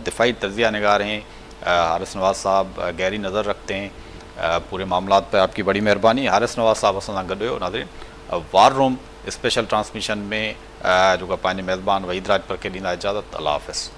دفاعی تجزیہ نگار ہیں حارث نواز صاحب, گہری نظر رکھتے ہیں پورے معاملات پہ. آپ کی بڑی مہربانی. حارث نواز صاحب اساں گڈ ہوئے. ناظرین وار روم اسپیشل ٹرانسمیشن میں جو کہ پانی میزبان وحید راجپر کے ॾींदा اجازت. اللہ حافظ.